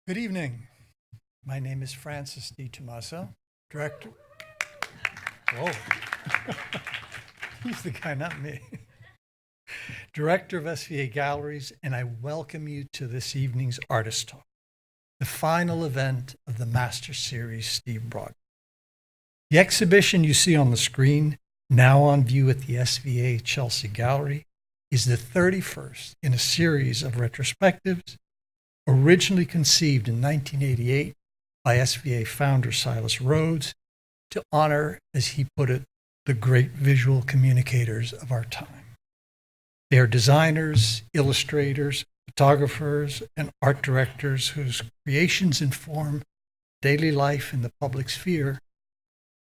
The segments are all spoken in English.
Good evening. My name is Francis D. Tomaso, director. Whoa. He's the guy, not me. Director of SVA Galleries, and I welcome you to this evening's Artist Talk, the final event of the Master Series Steve Brodner. The exhibition you see on the screen, now on view at the SVA Chelsea Gallery, is the 31st in a series of retrospectives originally conceived in 1988 by SVA founder Silas Rhodes to honor, as he put it, the great visual communicators of our time. They are designers, illustrators, photographers, and art directors whose creations inform daily life in the public sphere,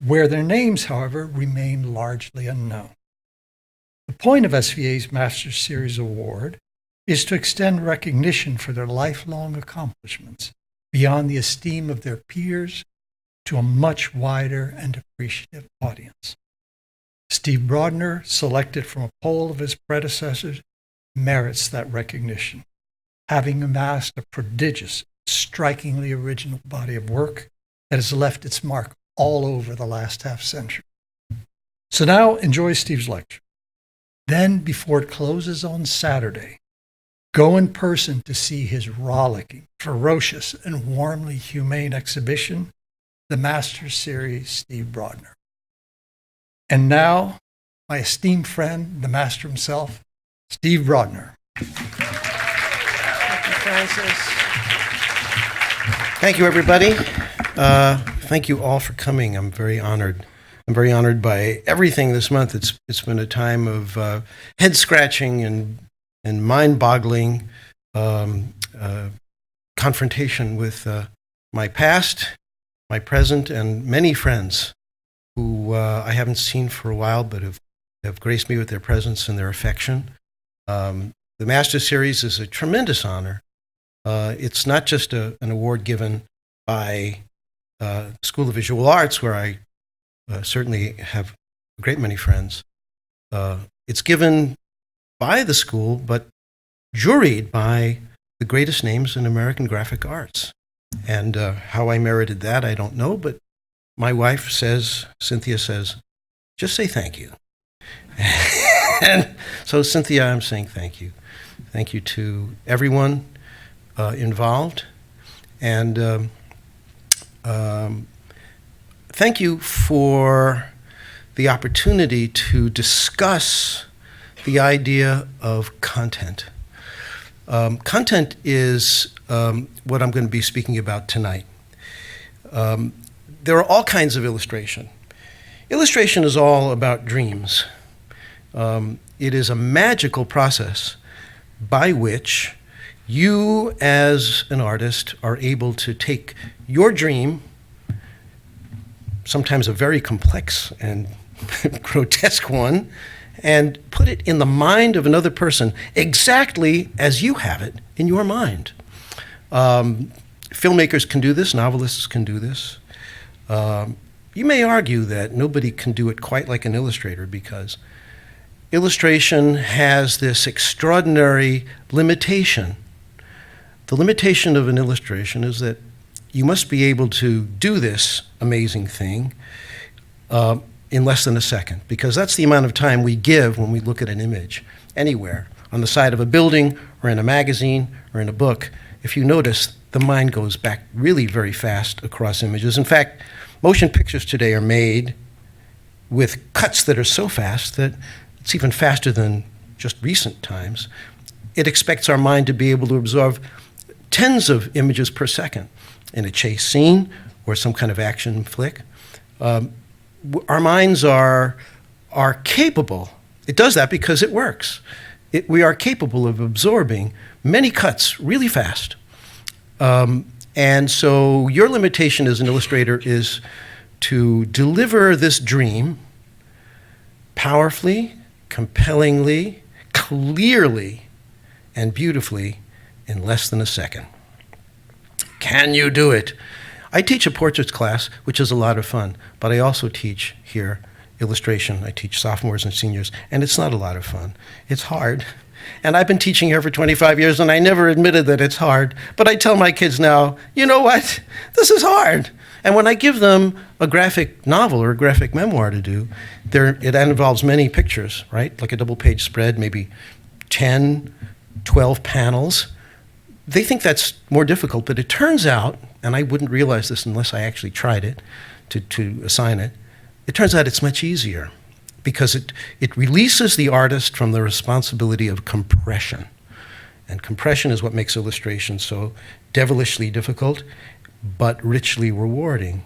where their names, however, remain largely unknown. The point of SVA's Master Series Award is to extend recognition for their lifelong accomplishments beyond the esteem of their peers to a much wider and appreciative audience. Steve Brodner, selected from a poll of his predecessors, merits that recognition, having amassed a prodigious, strikingly original body of work that has left its mark all over the last half century. So now enjoy Steve's lecture. Then, before it closes on Saturday, go in person to see his rollicking, ferocious, and warmly humane exhibition, the Master Series Steve Brodner. And now, my esteemed friend, the master himself, Steve Brodner. Thank you, Francis. Thank you, everybody. Thank you all for coming. I'm very honored. I'm very honored by everything this month. It's been a time of head scratching and mind-boggling confrontation with my past, my present, and many friends who I haven't seen for a while but have graced me with their presence and their affection. The Master Series is a tremendous honor. It's not just an award given by School of Visual Arts, where I certainly have a great many friends. It's given by the school, but juried by the greatest names in American graphic arts. And how I merited that, I don't know, but my wife says, Cynthia says, just say thank you. And so, Cynthia, I'm saying thank you. Thank you to everyone involved. And thank you for the opportunity to discuss the idea of content. Content is what I'm going to be speaking about tonight. There are all kinds of illustration. Illustration is all about dreams. It is a magical process by which you, as an artist, are able to take your dream, sometimes a very complex and grotesque one, and put it in the mind of another person exactly as you have it in your mind. Filmmakers can do this, novelists can do this. You may argue that nobody can do it quite like an illustrator, because illustration has this extraordinary limitation. The limitation of an illustration is that you must be able to do this amazing thing in less than a second, because that's the amount of time we give when we look at an image anywhere, on the side of a building or in a magazine or in a book. If you notice, the mind goes back really very fast across images. In fact, motion pictures today are made with cuts that are so fast that it's even faster than just recent times. It expects our mind to be able to absorb tens of images per second in a chase scene or some kind of action flick. Our minds are capable. It does that because it works. We are capable of absorbing many cuts really fast. And so your limitation as an illustrator is to deliver this dream powerfully, compellingly, clearly, and beautifully in less than a second. Can you do it? I teach a portraits class, which is a lot of fun, but I also teach here illustration. I teach sophomores and seniors, and it's not a lot of fun. It's hard. And I've been teaching here for 25 years, and I never admitted that it's hard. But I tell my kids now, you know what? This is hard. And when I give them a graphic novel or a graphic memoir to do, it involves many pictures, right? Like a double-page spread, maybe 10, 12 panels. They think that's more difficult, but it turns out, and I wouldn't realize this unless I actually tried it to assign it, it turns out it's much easier because it releases the artist from the responsibility of compression. And compression is what makes illustration so devilishly difficult, but richly rewarding.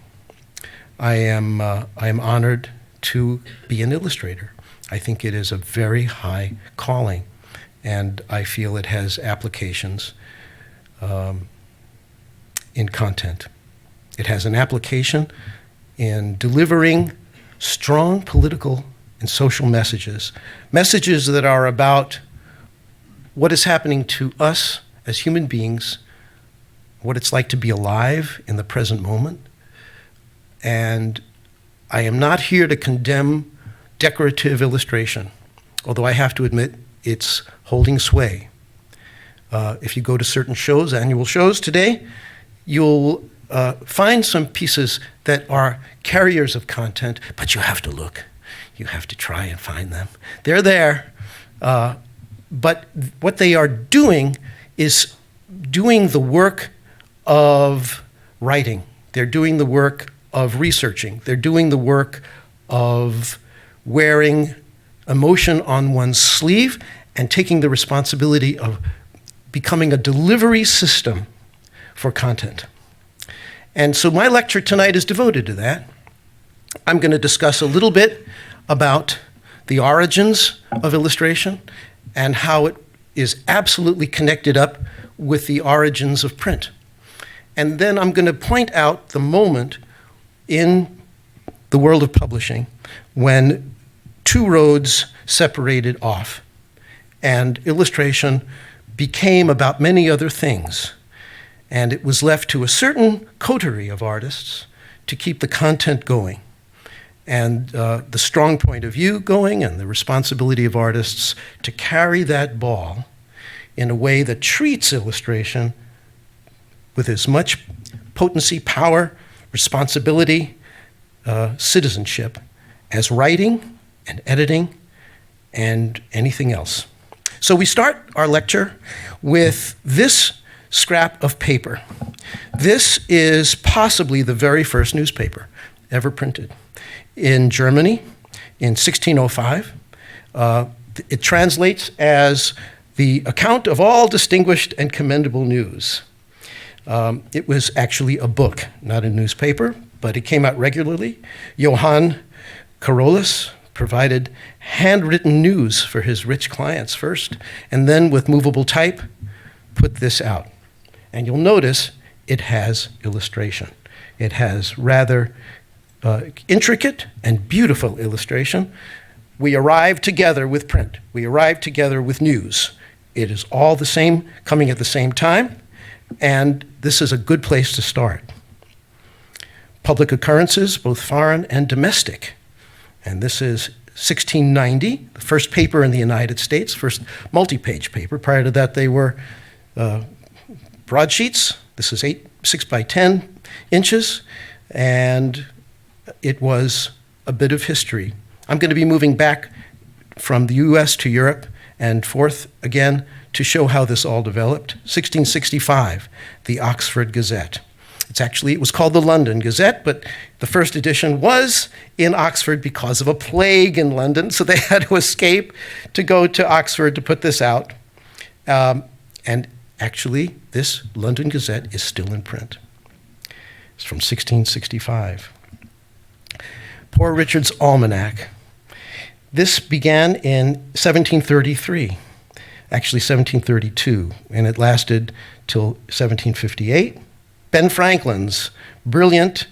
I am honored to be an illustrator. I think it is a very high calling, and I feel it has applications in content. It has an application in delivering strong political and social messages, messages that are about what is happening to us as human beings, what it's like to be alive in the present moment. And I am not here to condemn decorative illustration, although I have to admit it's holding sway. If you go to certain shows, annual shows today, you'll find some pieces that are carriers of content, but you have to look. You have to try and find them. They're there, but what they are doing is doing the work of writing. They're doing the work of researching. They're doing the work of wearing emotion on one's sleeve and taking the responsibility of becoming a delivery system for content. And so my lecture tonight is devoted to that. I'm going to discuss a little bit about the origins of illustration and how it is absolutely connected up with the origins of print. And then I'm going to point out the moment in the world of publishing when two roads separated off and illustration became about many other things. And it was left to a certain coterie of artists to keep the content going. And the strong point of view going and the responsibility of artists to carry that ball in a way that treats illustration with as much potency, power, responsibility, citizenship as writing and editing and anything else. So we start our lecture with this scrap of paper. This is possibly the very first newspaper ever printed in Germany in 1605. It translates as the account of all distinguished and commendable news. It was actually a book, not a newspaper, but it came out regularly. Johann Carolus provided handwritten news for his rich clients first, and then with movable type, put this out. And you'll notice it has illustration. It has rather intricate and beautiful illustration. We arrive together with print. We arrive together with news. It is all the same, coming at the same time, and this is a good place to start. Public occurrences, both foreign and domestic. And this is 1690, the first paper in the United States, first multi-page paper. Prior to that, they were broadsheets. This is 6 by 10 inches, and it was a bit of history. I'm going to be moving back from the US to Europe and forth again to show how this all developed. 1665, the Oxford Gazette. It was called the London Gazette, but the first edition was in Oxford because of a plague in London, so they had to escape to go to Oxford to put this out. And actually, this London Gazette is still in print. It's from 1665. Poor Richard's Almanac. This began in 1733, actually 1732, and it lasted till 1758. Ben Franklin's brilliant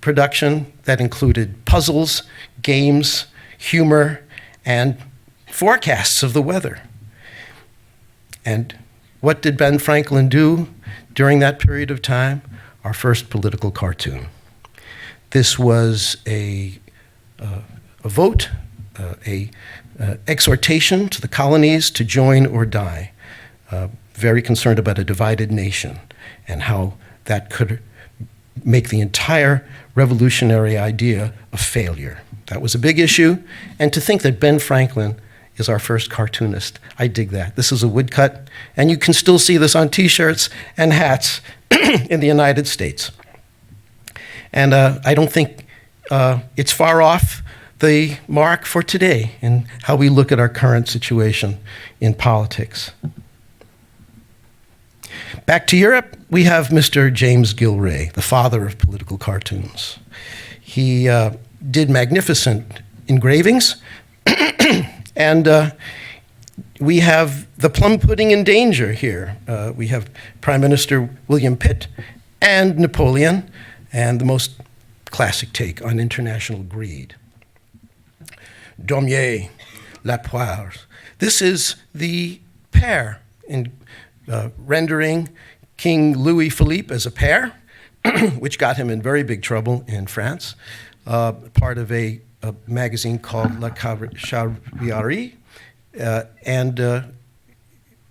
production that included puzzles, games, humor, and forecasts of the weather. And what did Ben Franklin do during that period of time? Our first political cartoon. This was a vote a exhortation to the colonies to join or die, very concerned about a divided nation and how that could make the entire revolutionary idea a failure. That was a big issue, and to think that Ben Franklin is our first cartoonist, I dig that. This is a woodcut, and you can still see this on T-shirts and hats in the United States. And I don't think it's far off the mark for today in how we look at our current situation in politics. Back to Europe, we have Mr. James Gillray, the father of political cartoons. He did magnificent engravings, and we have the plum pudding in danger here. We have Prime Minister William Pitt and Napoleon, and the most classic take on international greed. Daumier, La Poire. This is the pear in rendering King Louis Philippe as a pear, which got him in very big trouble in France, part of a magazine called La Caricature. And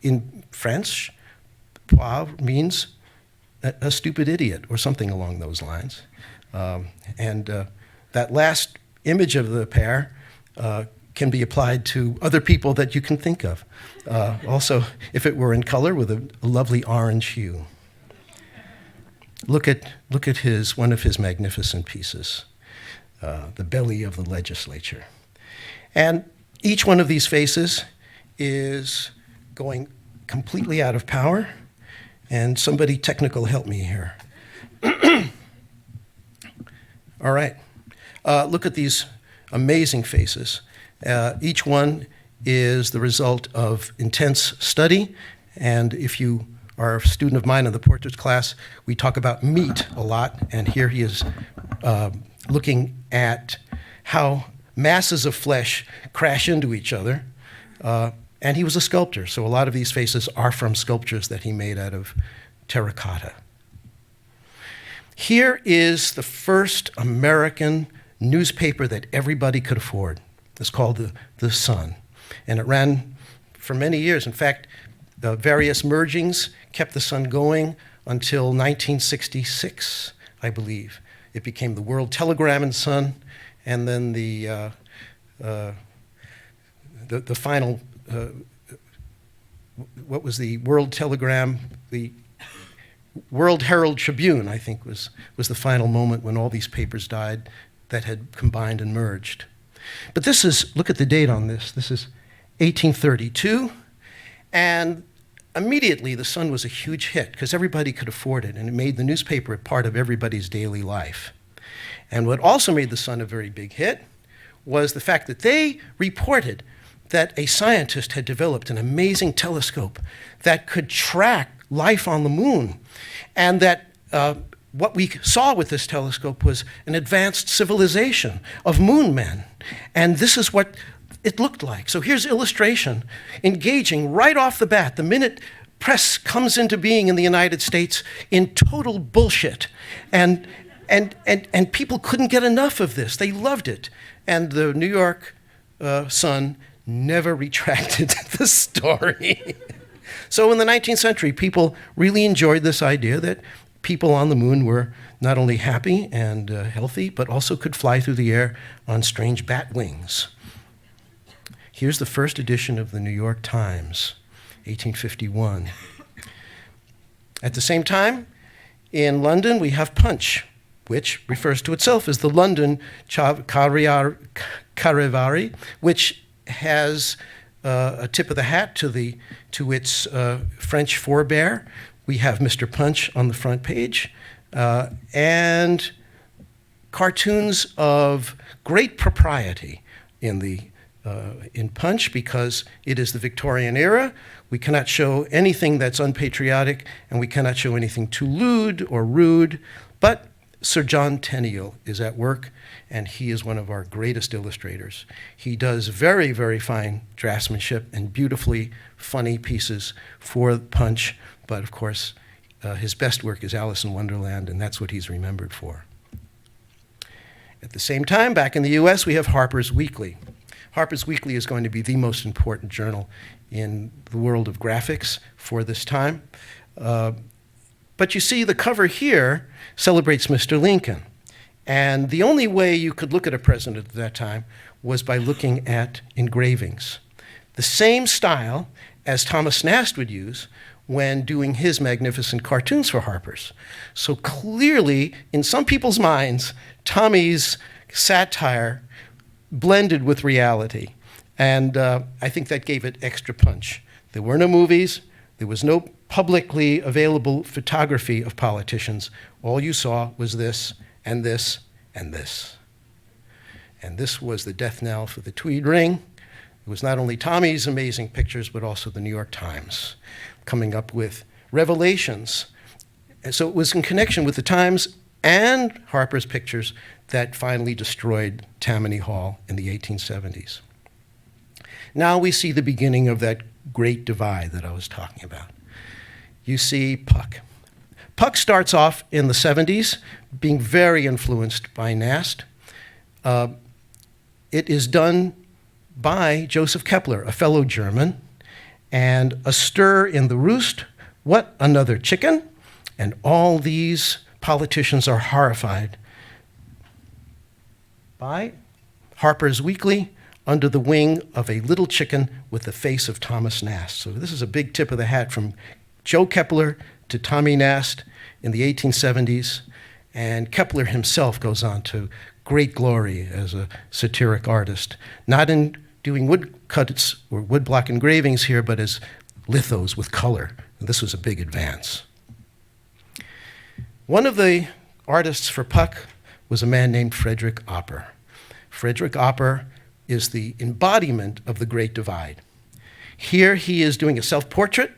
in French, poire means a stupid idiot or something along those lines. That last image of the pear can be applied to other people that you can think of. Also, if it were in color with a lovely orange hue. Look at one of his magnificent pieces, The Belly of the Legislature. And each one of these faces is going completely out of power, and somebody technical help me here. All right, look at these amazing faces. Each one is the result of intense study, and if you are a student of mine in the portraits class, we talk about meat a lot, and here he is looking at how masses of flesh crash into each other, and he was a sculptor, so a lot of these faces are from sculptures that he made out of terracotta. Here is the first American newspaper that everybody could afford. It's called The Sun, and it ran for many years. In fact, various mergings kept The Sun going until 1966, I believe. It became the World Telegram and Sun, and then the final, what was the World Telegram, the World Herald Tribune, I think, was the final moment when all these papers died that had combined and merged. But this is, look at the date on this. This is 1832, and immediately The Sun was a huge hit because everybody could afford it, and it made the newspaper a part of everybody's daily life. And what also made The Sun a very big hit was the fact that they reported that a scientist had developed an amazing telescope that could track life on the moon, and that what we saw with this telescope was an advanced civilization of moon men. And this is what it looked like. So here's illustration, engaging right off the bat, the minute press comes into being in the United States, in total bullshit. And people couldn't get enough of this. They loved it. And the New York Sun never retracted the story. So in the 19th century, people really enjoyed this idea that people on the moon were not only happy and healthy, but also could fly through the air on strange bat wings. Here's the first edition of the New York Times, 1851. At the same time, in London, we have Punch, which refers to itself as the London Charivari, which has a tip of the hat to its French forebear. We have Mr. Punch on the front page, and cartoons of great propriety in Punch, because it is the Victorian era. We cannot show anything that's unpatriotic, and we cannot show anything too lewd or rude, but Sir John Tenniel is at work, and he is one of our greatest illustrators. He does very, very fine draftsmanship and beautifully funny pieces for Punch, but of course, his best work is Alice in Wonderland, and that's what he's remembered for. At the same time, back in the US, we have Harper's Weekly. Harper's Weekly is going to be the most important journal in the world of graphics for this time. But you see, the cover here celebrates Mr. Lincoln. And the only way you could look at a president at that time was by looking at engravings. The same style as Thomas Nast would use when doing his magnificent cartoons for Harper's. So clearly, in some people's minds, Tommy's satire blended with reality. And I think that gave it extra punch. There were no movies. There was no publicly available photography of politicians. All you saw was this and this and this. And this was the death knell for the Tweed Ring. It was not only Tommy's amazing pictures, but also the New York Times coming up with revelations. And so it was in connection with the Times and Harper's pictures that finally destroyed Tammany Hall in the 1870s. Now we see the beginning of that great divide that I was talking about. You see Puck. Puck starts off in the 70s, being very influenced by Nast. It is done by Joseph Kepler, a fellow German, and a stir in the roost. What, another chicken? And all these politicians are horrified by Harper's Weekly under the wing of a little chicken with the face of Thomas Nast. So this is a big tip of the hat from Joe Kepler to Tommy Nast in the 1870s. And Kepler himself goes on to great glory as a satiric artist, not in doing woodcuts or woodblock engravings here, but as lithos with color. And this was a big advance. One of the artists for Puck was a man named Frederick Opper. Frederick Opper is the embodiment of the Great Divide. Here he is doing a self-portrait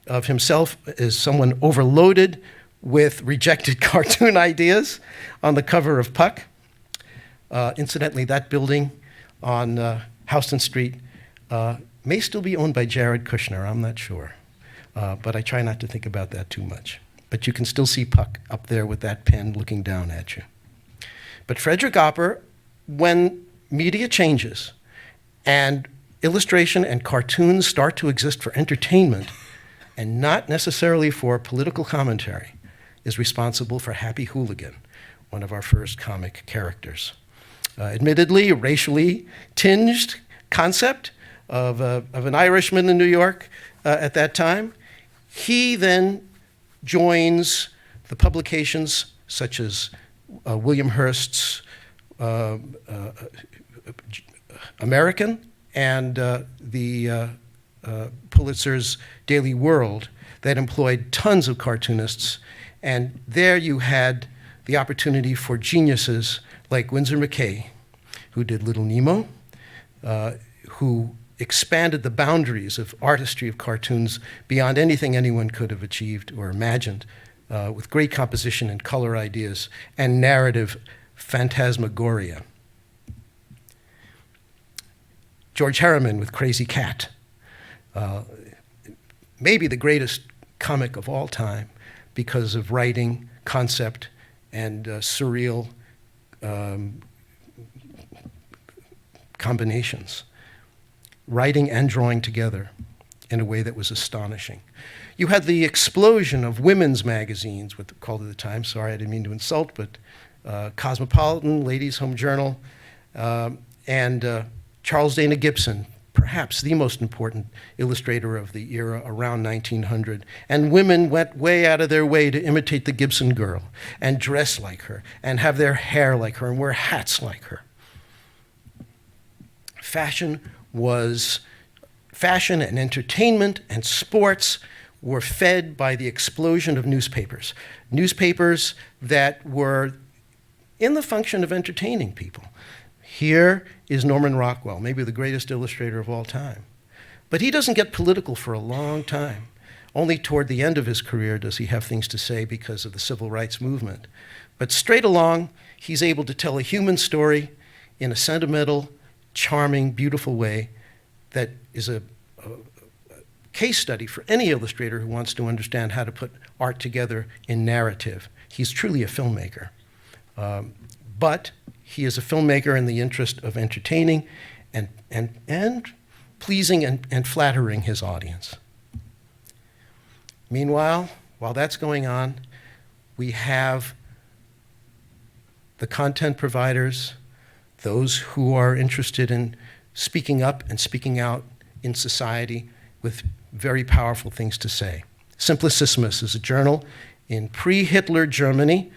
of himself as someone overloaded with rejected cartoon ideas on the cover of Puck. Incidentally, that building on Houston Street may still be owned by Jared Kushner, I'm not sure. But I try not to think about that too much. But you can still see Puck up there with that pen looking down at you. But Frederick Opper, when media changes and illustration and cartoons start to exist for entertainment and not necessarily for political commentary, is responsible for Happy Hooligan, one of our first comic characters. Admittedly, a racially tinged concept of an Irishman in New York at that time. He then joins the publications such as William Hearst's American and the Pulitzer's Daily World that employed tons of cartoonists. And there you had the opportunity for geniuses like Winsor McCay, who did Little Nemo, who expanded the boundaries of artistry of cartoons beyond anything anyone could have achieved or imagined, with great composition and color ideas and narrative phantasmagoria. George Harriman with Crazy Cat, maybe the greatest comic of all time because of writing, concept, and surreal combinations. Writing and drawing together in a way that was astonishing. You had the explosion of women's magazines, what they're called at the time. Sorry, I didn't mean to insult, but Cosmopolitan, Ladies' Home Journal, and Charles Dana Gibson, perhaps the most important illustrator of the era around 1900. And women went way out of their way to imitate the Gibson girl and dress like her and have their hair like her and wear hats like her. Fashion and entertainment and sports were fed by the explosion of newspapers. Newspapers that were in the function of entertaining people. Here is Norman Rockwell, maybe the greatest illustrator of all time. But he doesn't get political for a long time. Only toward the end of his career does he have things to say because of the civil rights movement. But straight along, he's able to tell a human story in a sentimental, charming, beautiful way that is a case study for any illustrator who wants to understand how to put art together in narrative. He's truly a filmmaker. But he is a filmmaker in the interest of entertaining and pleasing and flattering his audience. Meanwhile, while that's going on, we have the content providers, those who are interested in speaking up and speaking out in society with very powerful things to say. Simplicissimus is a journal in pre-Hitler Germany,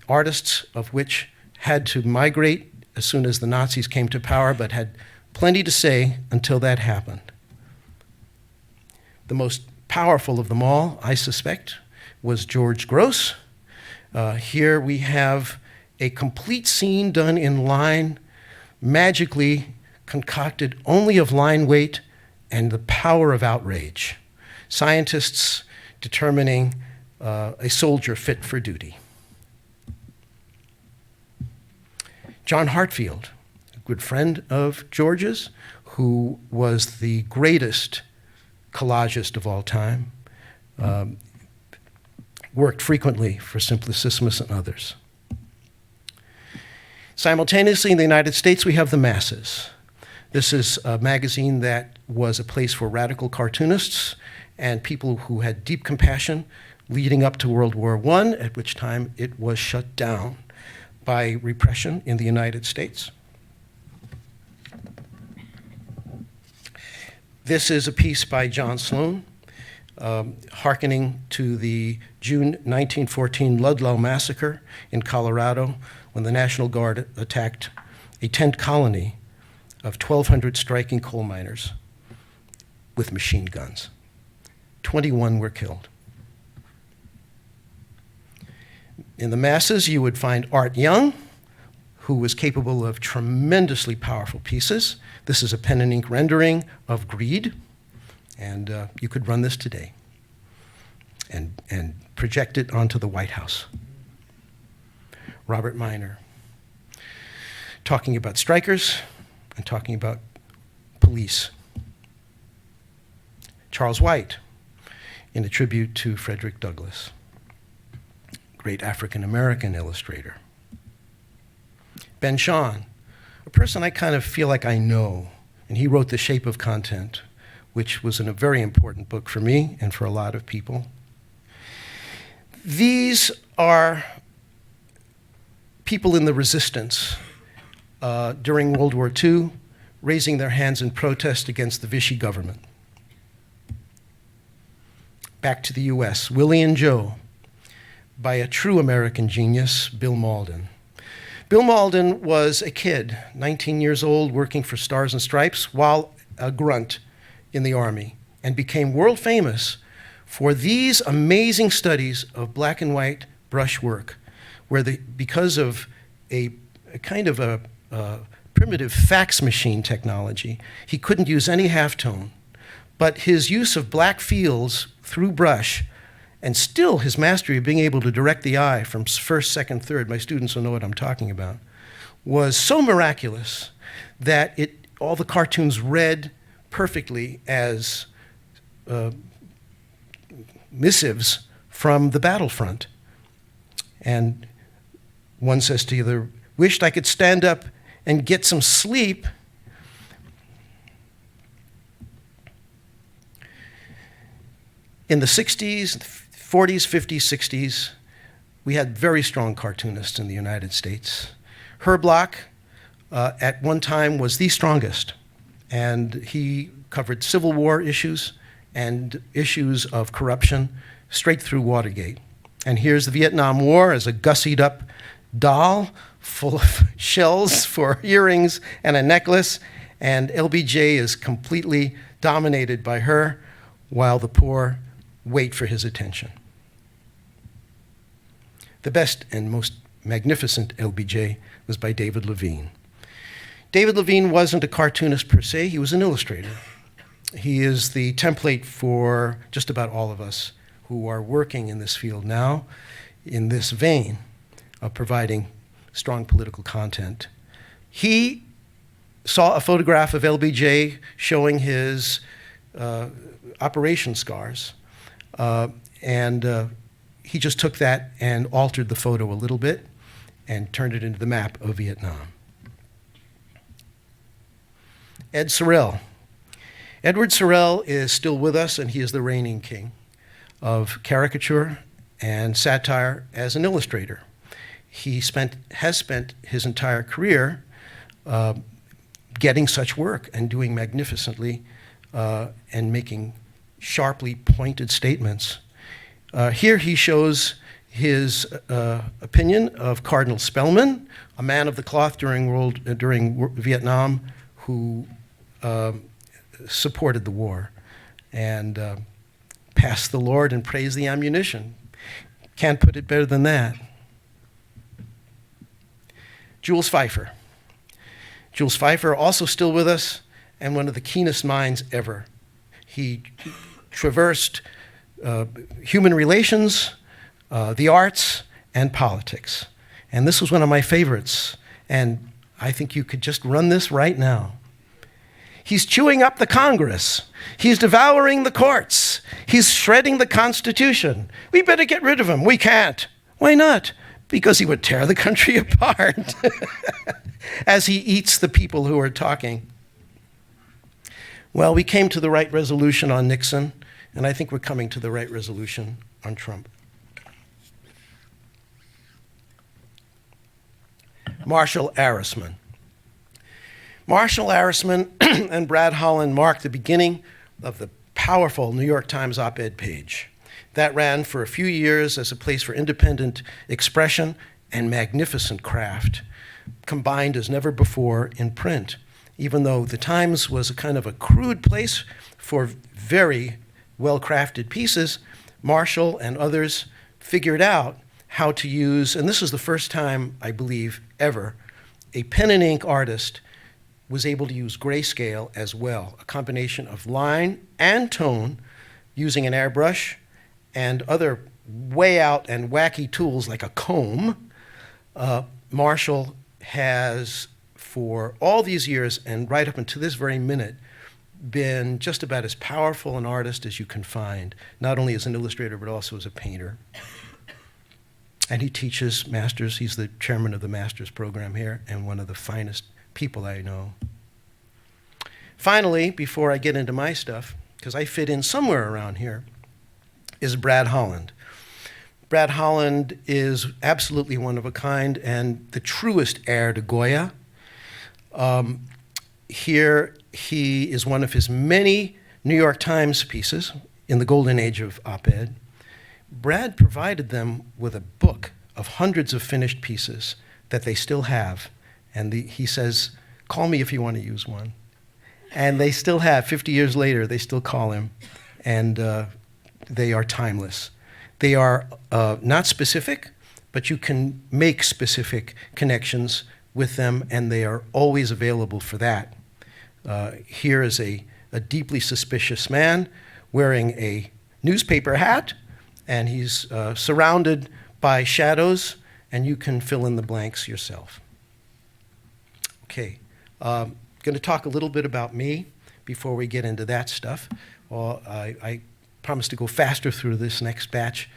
artists of which had to migrate as soon as the Nazis came to power, but had plenty to say until that happened. The most powerful of them all, I suspect, was George Gross. Here we have a complete scene done in line, magically concocted only of line weight and the power of outrage. Scientists determining a soldier fit for duty. John Hartfield, a good friend of George's, who was the greatest collagist of all time, worked frequently for Simplicissimus and others. Simultaneously, in the United States, we have The Masses. This is a magazine that was a place for radical cartoonists and people who had deep compassion leading up to World War I, at which time it was shut down by repression in the United States. This is a piece by John Sloan, hearkening to the June 1914 Ludlow massacre in Colorado, when the National Guard attacked a tent colony of 1,200 striking coal miners with machine guns. 21 were killed. In The Masses, you would find Art Young, who was capable of tremendously powerful pieces. This is a pen and ink rendering of Greed, and you could run this today and project it onto the White House. Robert Minor, talking about strikers and talking about police. Charles White, in a tribute to Frederick Douglass, great African-American illustrator. Ben Shahn, a person I kind of feel like I know, and he wrote The Shape of Content, which was a very important book for me and for a lot of people. These are people in the resistance during World War II, raising their hands in protest against the Vichy government. Back to the US, Willie and Joe, by a true American genius, Bill Malden. Bill Malden was a kid, 19 years old, working for Stars and Stripes while a grunt in the Army, and became world famous for these amazing studies of black and white brushwork, where because of a kind of a primitive fax machine technology, he couldn't use any halftone, but his use of black fields through brush, and still his mastery of being able to direct the eye from first, second, third, my students will know what I'm talking about, was so miraculous that all the cartoons read perfectly as missives from the battlefront. And one says to the other, wished I could stand up and get some sleep. In the 60s, 40s, 50s, 60s, we had very strong cartoonists in the United States. Herb Locke, at one time, was the strongest, and he covered Civil War issues and issues of corruption straight through Watergate. And here's the Vietnam War as a gussied up doll full of shells for earrings and a necklace, and LBJ is completely dominated by her while the poor wait for his attention. The best and most magnificent LBJ was by David Levine. David Levine wasn't a cartoonist per se, he was an illustrator. He is the template for just about all of us who are working in this field now, in this vein of providing strong political content. He saw a photograph of LBJ showing his operation scars, and he just took that and altered the photo a little bit and turned it into the map of Vietnam. Ed Sorel. Edward Sorel is still with us, and he is the reigning king of caricature and satire as an illustrator. He has spent his entire career getting such work and doing magnificently and making sharply pointed statements. Here he shows his opinion of Cardinal Spellman, a man of the cloth during Vietnam who supported the war and passed the Lord and praised the ammunition. Can't put it better than that. Jules Feiffer. Jules Feiffer, also still with us, and one of the keenest minds ever. He traversed human relations, the arts, and politics. And this was one of my favorites, and I think you could just run this right now. He's chewing up the Congress. He's devouring the courts. He's shredding the Constitution. We better get rid of him. We can't. Why not? Because he would tear the country apart as he eats the people who are talking. Well, we came to the right resolution on Nixon, and I think we're coming to the right resolution on Trump. Marshall Arisman. Marshall Arisman and Brad Holland marked the beginning of the powerful New York Times op-ed page. That ran for a few years as a place for independent expression and magnificent craft, combined as never before in print, even though the Times was a kind of a crude place for very well-crafted pieces. Marshall and others figured out how to use, and this is the first time, I believe, ever, a pen and ink artist was able to use grayscale as well, a combination of line and tone using an airbrush and other way out and wacky tools like a comb. Marshall has, for all these years and right up until this very minute, been just about as powerful an artist as you can find, not only as an illustrator, but also as a painter. And he teaches masters. He's the chairman of the master's program here and one of the finest people I know. Finally, before I get into my stuff, because I fit in somewhere around here, is Brad Holland. Brad Holland is absolutely one of a kind and the truest heir to Goya. Here he is one of his many New York Times pieces in the golden age of op-ed. Brad provided them with a book of hundreds of finished pieces that they still have. And he says, call me if you want to use one. And they still have, 50 years later, they still call him. And they are timeless. They are not specific, but you can make specific connections with them, and they are always available for that. Here is a deeply suspicious man wearing a newspaper hat, and he's surrounded by shadows, and you can fill in the blanks yourself. Okay, going to talk a little bit about me before we get into that stuff. Well, I promise to go faster through this next batch.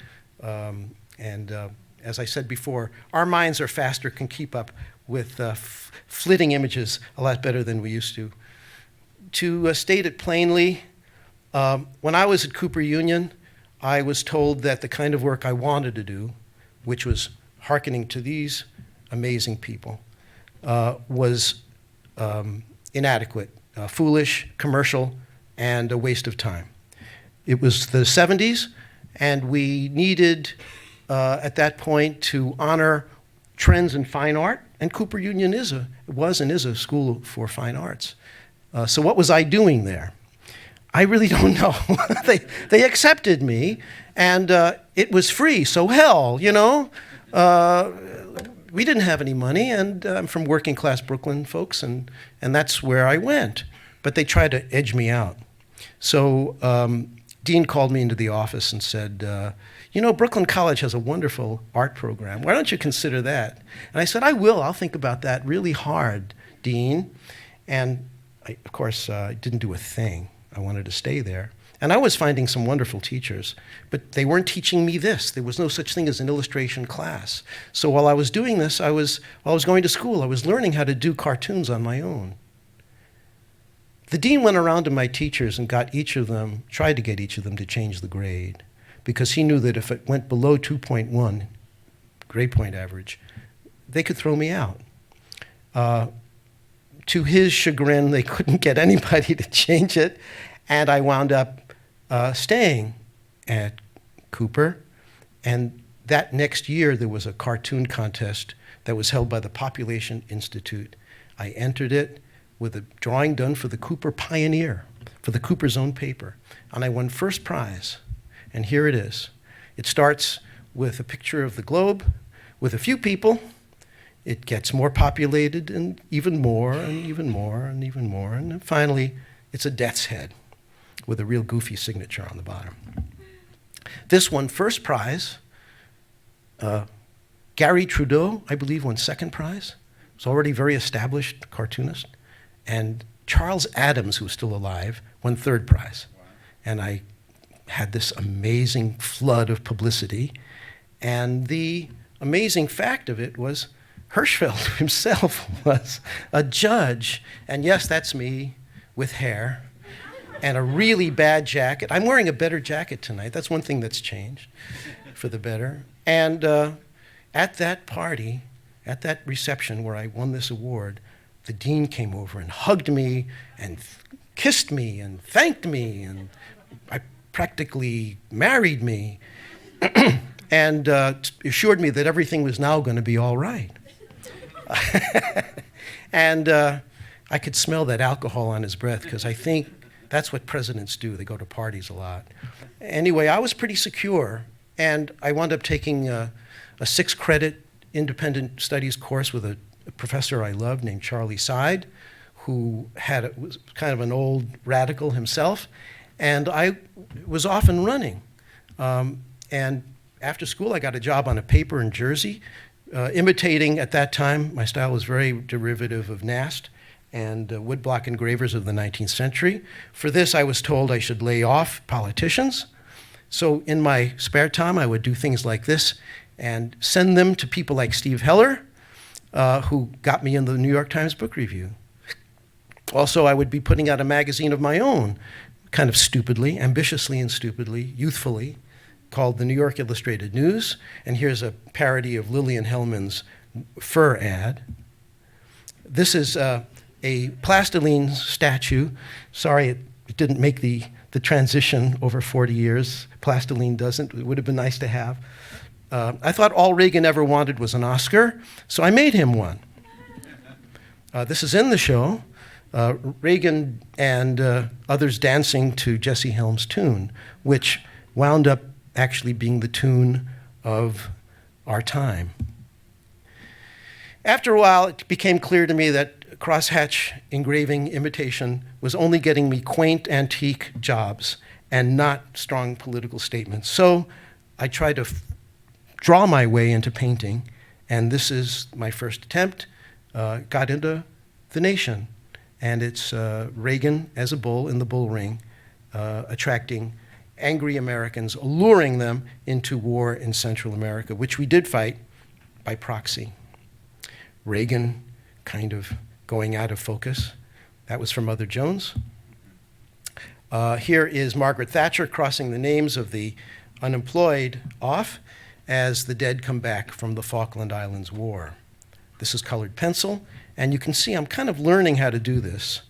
As I said before, our minds are faster, can keep up with flitting images a lot better than we used to. To state it plainly, when I was at Cooper Union, I was told that the kind of work I wanted to do, which was hearkening to these amazing people, was inadequate, foolish, commercial, and a waste of time. It was the 70s, and we needed, at that point, to honor trends in fine art, and Cooper Union was and is a school for fine arts. So what was I doing there? I really don't know. They accepted me, and it was free, so hell, you know. We didn't have any money, and I'm from working class Brooklyn folks, and that's where I went. But they tried to edge me out. So Dean called me into the office and said, you know, Brooklyn College has a wonderful art program. Why don't you consider that? And I said, I will. I'll think about that really hard, Dean. And of course, I didn't do a thing. I wanted to stay there. And I was finding some wonderful teachers, but they weren't teaching me this. There was no such thing as an illustration class. So while I was doing this, while I was going to school, I was learning how to do cartoons on my own. The dean went around to my teachers and tried to get each of them to change the grade, because he knew that if it went below 2.1, grade point average, they could throw me out. To his chagrin, they couldn't get anybody to change it, and I wound up staying at Cooper. And that next year, there was a cartoon contest that was held by the Population Institute. I entered it with a drawing done for the Cooper Pioneer, for the Cooper's own paper, and I won first prize. And here it is. It starts with a picture of the globe with a few people. It gets more populated and even more and even more and even more. And then finally, it's a death's head with a real goofy signature on the bottom. This won first prize. Gary Trudeau, I believe, won second prize. He's already a very established cartoonist. And Charles Adams, who was still alive, won third prize. Wow. And I had this amazing flood of publicity. And the amazing fact of it was Hirschfeld himself was a judge. And yes, that's me with hair and a really bad jacket. I'm wearing a better jacket tonight. That's one thing that's changed for the better. And at that party, at that reception where I won this award, the dean came over and hugged me and kissed me and thanked me, and I practically married me and assured me that everything was now going to be all right. And I could smell that alcohol on his breath, because I think that's what presidents do. They go to parties a lot. Anyway, I was pretty secure, and I wound up taking a 6-credit independent studies course with a professor I loved named Charlie Seid, who was kind of an old radical himself, and I was off and running. And after school, I got a job on a paper in Jersey, imitating, at that time, my style was very derivative of Nast and woodblock engravers of the 19th century. For this, I was told I should lay off politicians. So in my spare time, I would do things like this and send them to people like Steve Heller, who got me in the New York Times Book Review. Also, I would be putting out a magazine of my own, kind of stupidly, ambitiously and stupidly, youthfully, called the New York Illustrated News. And here's a parody of Lillian Hellman's fur ad. This is a plastiline statue. Sorry, it didn't make the transition over 40 years. Plastiline doesn't. It would have been nice to have. I thought all Reagan ever wanted was an Oscar, so I made him one. This is in the show. Reagan and others dancing to Jesse Helms' tune, which wound up actually being the tune of our time. After a while, it became clear to me that crosshatch engraving imitation was only getting me quaint, antique jobs and not strong political statements. So I tried to draw my way into painting, and this is my first attempt. Got into The Nation, and it's Reagan as a bull in the bull ring, attracting angry Americans, alluring them into war in Central America, which we did fight by proxy. Reagan kind of going out of focus. That was from Mother Jones. Here is Margaret Thatcher crossing the names of the unemployed off as the dead come back from the Falkland Islands War. This is colored pencil, and you can see I'm kind of learning how to do this.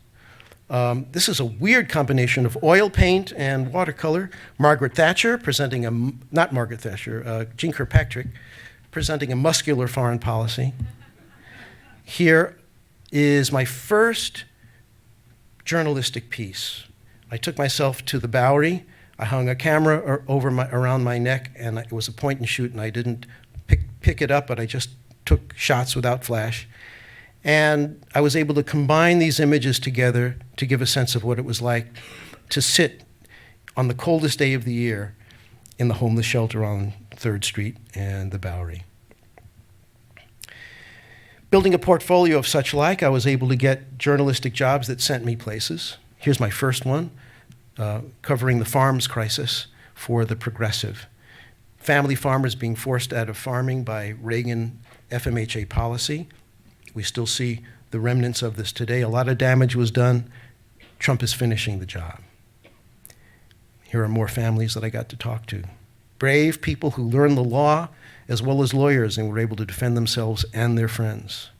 This is a weird combination of oil paint and watercolor. Margaret Thatcher presenting not Margaret Thatcher, Jeane Kirkpatrick, presenting a muscular foreign policy. Here is my first journalistic piece. I took myself to the Bowery. I hung a camera around my neck, and it was a point and shoot, and I didn't pick it up, but I just took shots without flash. And I was able to combine these images together to give a sense of what it was like to sit on the coldest day of the year in the homeless shelter on 3rd Street and the Bowery. Building a portfolio of such like, I was able to get journalistic jobs that sent me places. Here's my first one, covering the farms crisis for The Progressive. Family farmers being forced out of farming by Reagan FMHA policy. We still see the remnants of this today. A lot of damage was done Trump is finishing the job. Here are more families that I got to talk to. Brave people who learned the law as well as lawyers and were able to defend themselves and their friends.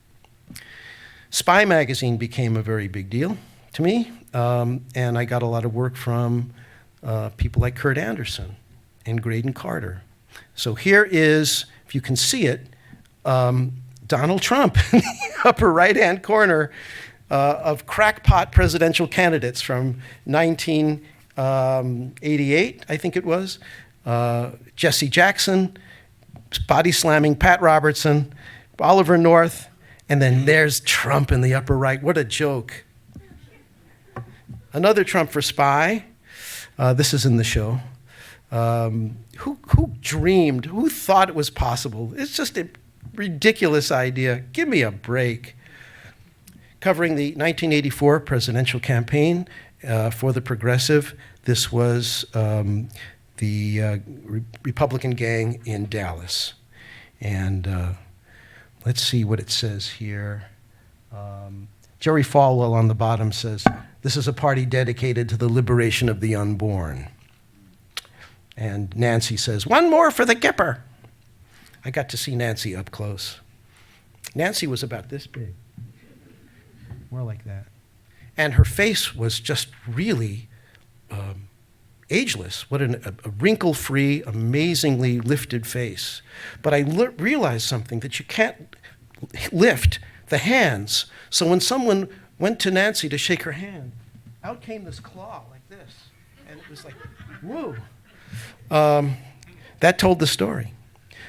Spy magazine became a very big deal to me, and I got a lot of work from people like Kurt Anderson and Graydon Carter. So here is, if you can see it, Donald Trump in the upper right-hand corner of crackpot presidential candidates from 1988, I think it was. Jesse Jackson, body slamming Pat Robertson, Oliver North, and then there's Trump in the upper right. What a joke. Another Trump for Spy. This is in the show. Who dreamed, who thought it was possible? It's just a ridiculous idea. Give me a break. Covering the 1984 presidential campaign for the Progressive. This was the Republican gang in Dallas. And let's see what it says here. Jerry Falwell on the bottom says, "This is a party dedicated to the liberation of the unborn." And Nancy says, "One more for the Gipper." I got to see Nancy up close. Nancy was about this big, more like that. And her face was just really ageless. What a wrinkle-free, amazingly lifted face. But I realized something, that you can't lift the hands. So when someone went to Nancy to shake her hand, out came this claw like this. And it was like, whoa. That told the story.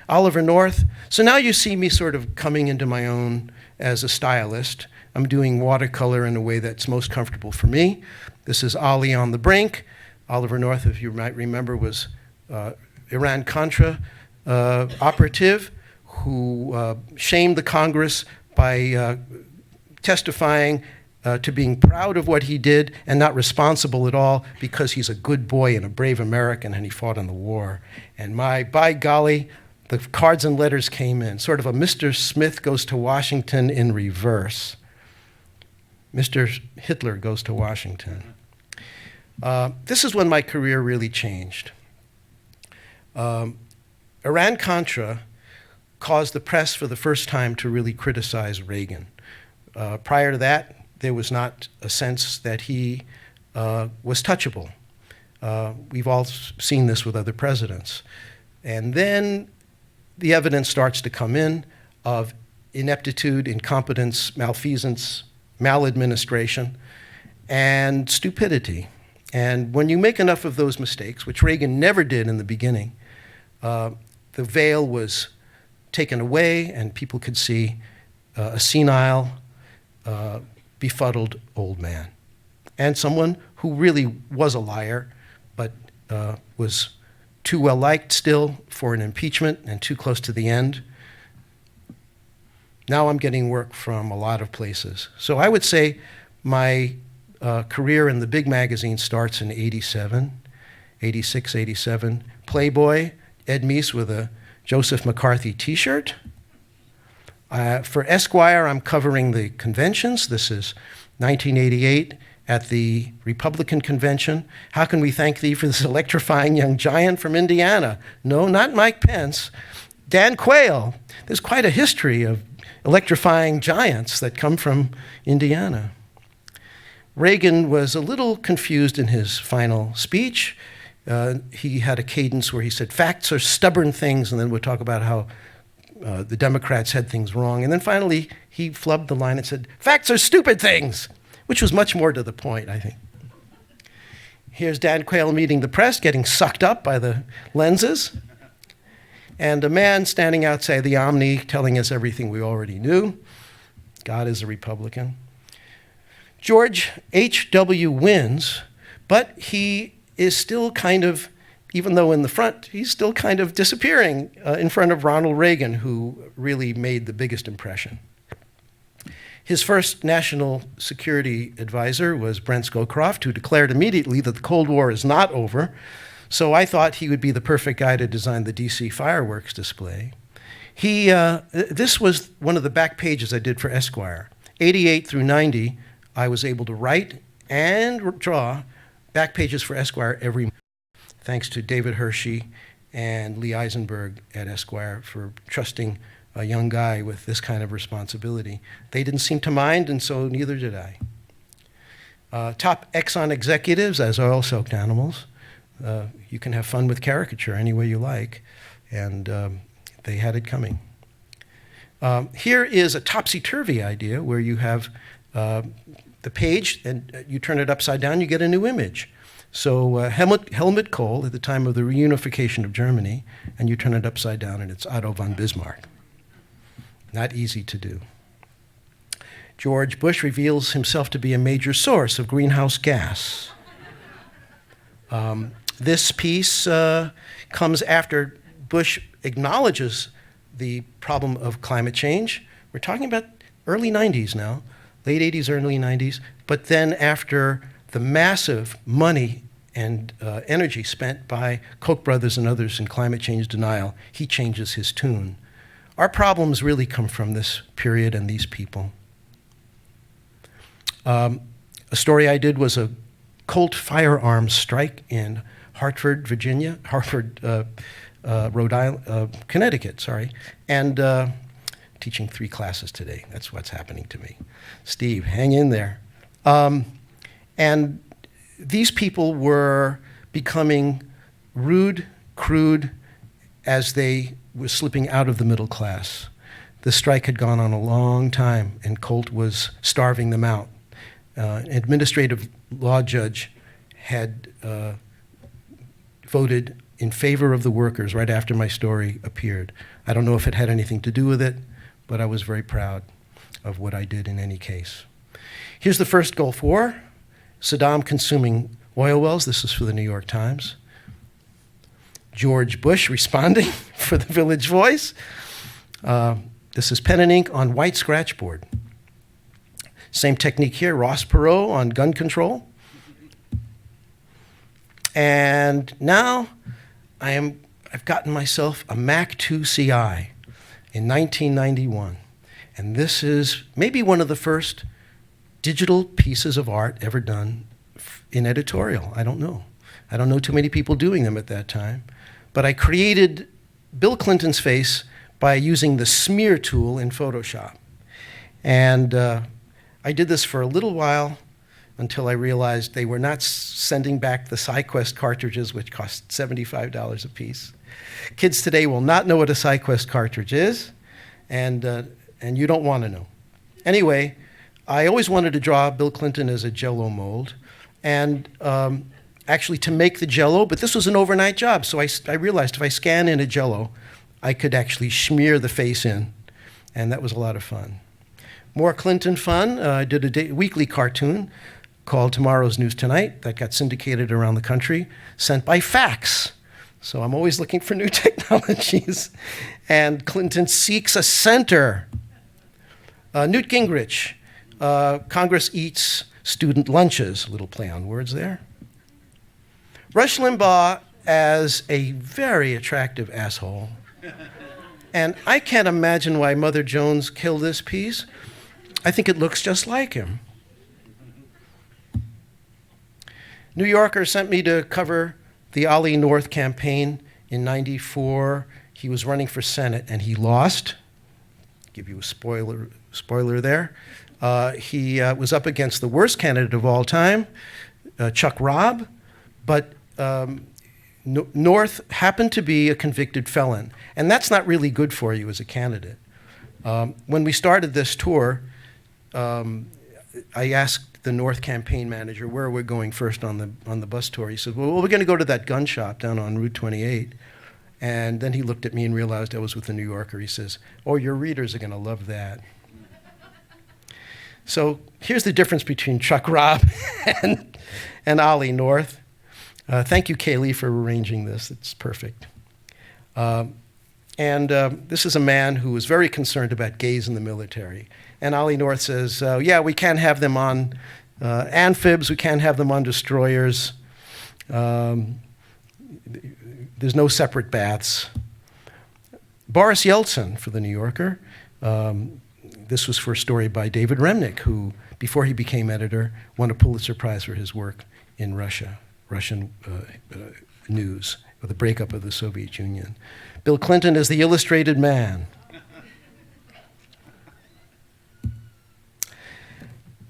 Oliver North. So now you see me sort of coming into my own as a stylist. I'm doing watercolor in a way that's most comfortable for me. This is Ollie on the Brink. Oliver North, if you might remember, was Iran-Contra operative who shamed the Congress by testifying to being proud of what he did and not responsible at all because he's a good boy and a brave American and he fought in the war. And by golly, the cards and letters came in, sort of a Mr. Smith goes to Washington in reverse. Mr. Hitler goes to Washington. This is when my career really changed. Iran-Contra caused the press for the first time to really criticize Reagan. Prior to that, there was not a sense that he was touchable. We've all seen this with other presidents. And then the evidence starts to come in of ineptitude, incompetence, malfeasance, maladministration, and stupidity. And when you make enough of those mistakes, which Reagan never did in the beginning, the veil was taken away and people could see a senile, befuddled old man. And someone who really was a liar, but was too well liked still for an impeachment and too close to the end. Now I'm getting work from a lot of places. So I would say my career in the big magazine starts in 87, 86, 87. Playboy, Ed Meese with a Joseph McCarthy t-shirt. For Esquire, I'm covering the conventions. This is 1988 at the Republican convention. How can we thank thee for this electrifying young giant from Indiana? No, not Mike Pence. Dan Quayle. There's quite a history of electrifying giants that come from Indiana. Reagan was a little confused in his final speech. He had a cadence where he said, facts are stubborn things, and then would talk about how the Democrats had things wrong. And then finally, he flubbed the line and said, facts are stupid things, which was much more to the point, I think. Here's Dan Quayle meeting the press, getting sucked up by the lenses, and a man standing outside the Omni telling us everything we already knew. God is a Republican. George H.W. wins, but he is still kind of, even though in the front, he's still kind of disappearing in front of Ronald Reagan, who really made the biggest impression. His first national security advisor was Brent Scowcroft, who declared immediately that the Cold War is not over. So I thought he would be the perfect guy to design the DC fireworks display. This was one of the back pages I did for Esquire. 88 through 90, I was able to write and draw back pages for Esquire every month. Thanks to David Hershey and Lee Eisenberg at Esquire for trusting a young guy with this kind of responsibility. They didn't seem to mind, and so neither did I. Top Exxon executives as oil-soaked animals. You can have fun with caricature any way you like, and they had it coming. Here is a topsy-turvy idea where you have the page and you turn it upside down, you get a new image. So Helmut Kohl at the time of the reunification of Germany, and you turn it upside down and it's Otto von Bismarck. Not easy to do. George Bush reveals himself to be a major source of greenhouse gas. This piece comes after Bush acknowledges the problem of climate change. We're talking about early 90s now, late 80s, early 90s, but then after the massive money and energy spent by Koch brothers and others in climate change denial, he changes his tune. Our problems really come from this period and these people. A story I did was a Colt firearms strike in Hartford, Virginia, Rhode Island, Connecticut, sorry, and teaching 3 classes today. That's what's happening to me. Steve, hang in there. And these people were becoming rude, crude, as they were slipping out of the middle class. The strike had gone on a long time, and Colt was starving them out. An administrative law judge had voted in favor of the workers right after my story appeared. I don't know if it had anything to do with it, but I was very proud of what I did in any case. Here's the first Gulf War. Saddam consuming oil wells. This is for the New York Times. George Bush responding for the Village Voice. This is pen and ink on white scratchboard. Same technique here, Ross Perot on gun control. And now I've gotten myself a Mac II CI in 1991. And this is maybe one of the first digital pieces of art ever done in editorial. I don't know. I don't know too many people doing them at that time. But I created Bill Clinton's face by using the smear tool in Photoshop. And I did this for a little while until I realized they were not sending back the SciQuest cartridges, which cost $75 a piece. Kids today will not know what a SciQuest cartridge is, and you don't want to know. Anyway, I always wanted to draw Bill Clinton as a Jell-O mold, and actually to make the Jell-O, but this was an overnight job, so I realized if I scan in a Jell-O, I could actually smear the face in, and that was a lot of fun. More Clinton fun, I did a weekly cartoon called Tomorrow's News Tonight that got syndicated around the country, sent by fax. So I'm always looking for new technologies. And Clinton seeks a center. Newt Gingrich, Congress eats student lunches, a little play on words there. Rush Limbaugh as a very attractive asshole. And I can't imagine why Mother Jones killed this piece. I think it looks just like him. New Yorker sent me to cover the Ollie North campaign in '94. He was running for Senate and he lost. Give you a spoiler there. He was up against the worst candidate of all time, Chuck Robb, but North happened to be a convicted felon. And that's not really good for you as a candidate. When we started this tour, I asked the North campaign manager where we're going first on the bus tour. He said, well, we're going to go to that gun shop down on Route 28. And then he looked at me and realized I was with the New Yorker. He says, oh, your readers are going to love that. So here's the difference between Chuck Robb and Ollie North. Thank you, Kaylee, for arranging this. It's perfect. This is a man who was very concerned about gays in the military. And Ollie North says, yeah, we can't have them on amphibs, we can't have them on destroyers. There's no separate baths. Boris Yeltsin for the New Yorker. This was for a story by David Remnick, who before he became editor, won a Pulitzer Prize for his work in Russian news, or the breakup of the Soviet Union. Bill Clinton is the illustrated man.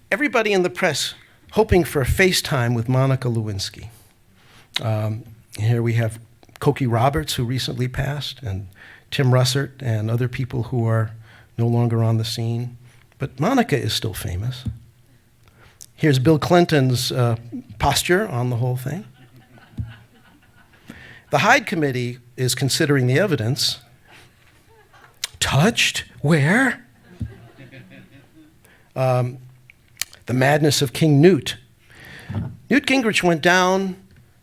Everybody in the press hoping for a FaceTime with Monica Lewinsky. Here we have Cokie Roberts, who recently passed, and Tim Russert, and other people who are no longer on the scene. But Monica is still famous. Here's Bill Clinton's posture on the whole thing. The Hyde Committee is considering the evidence. Touched? Where? The madness of King Newt. Newt Gingrich went down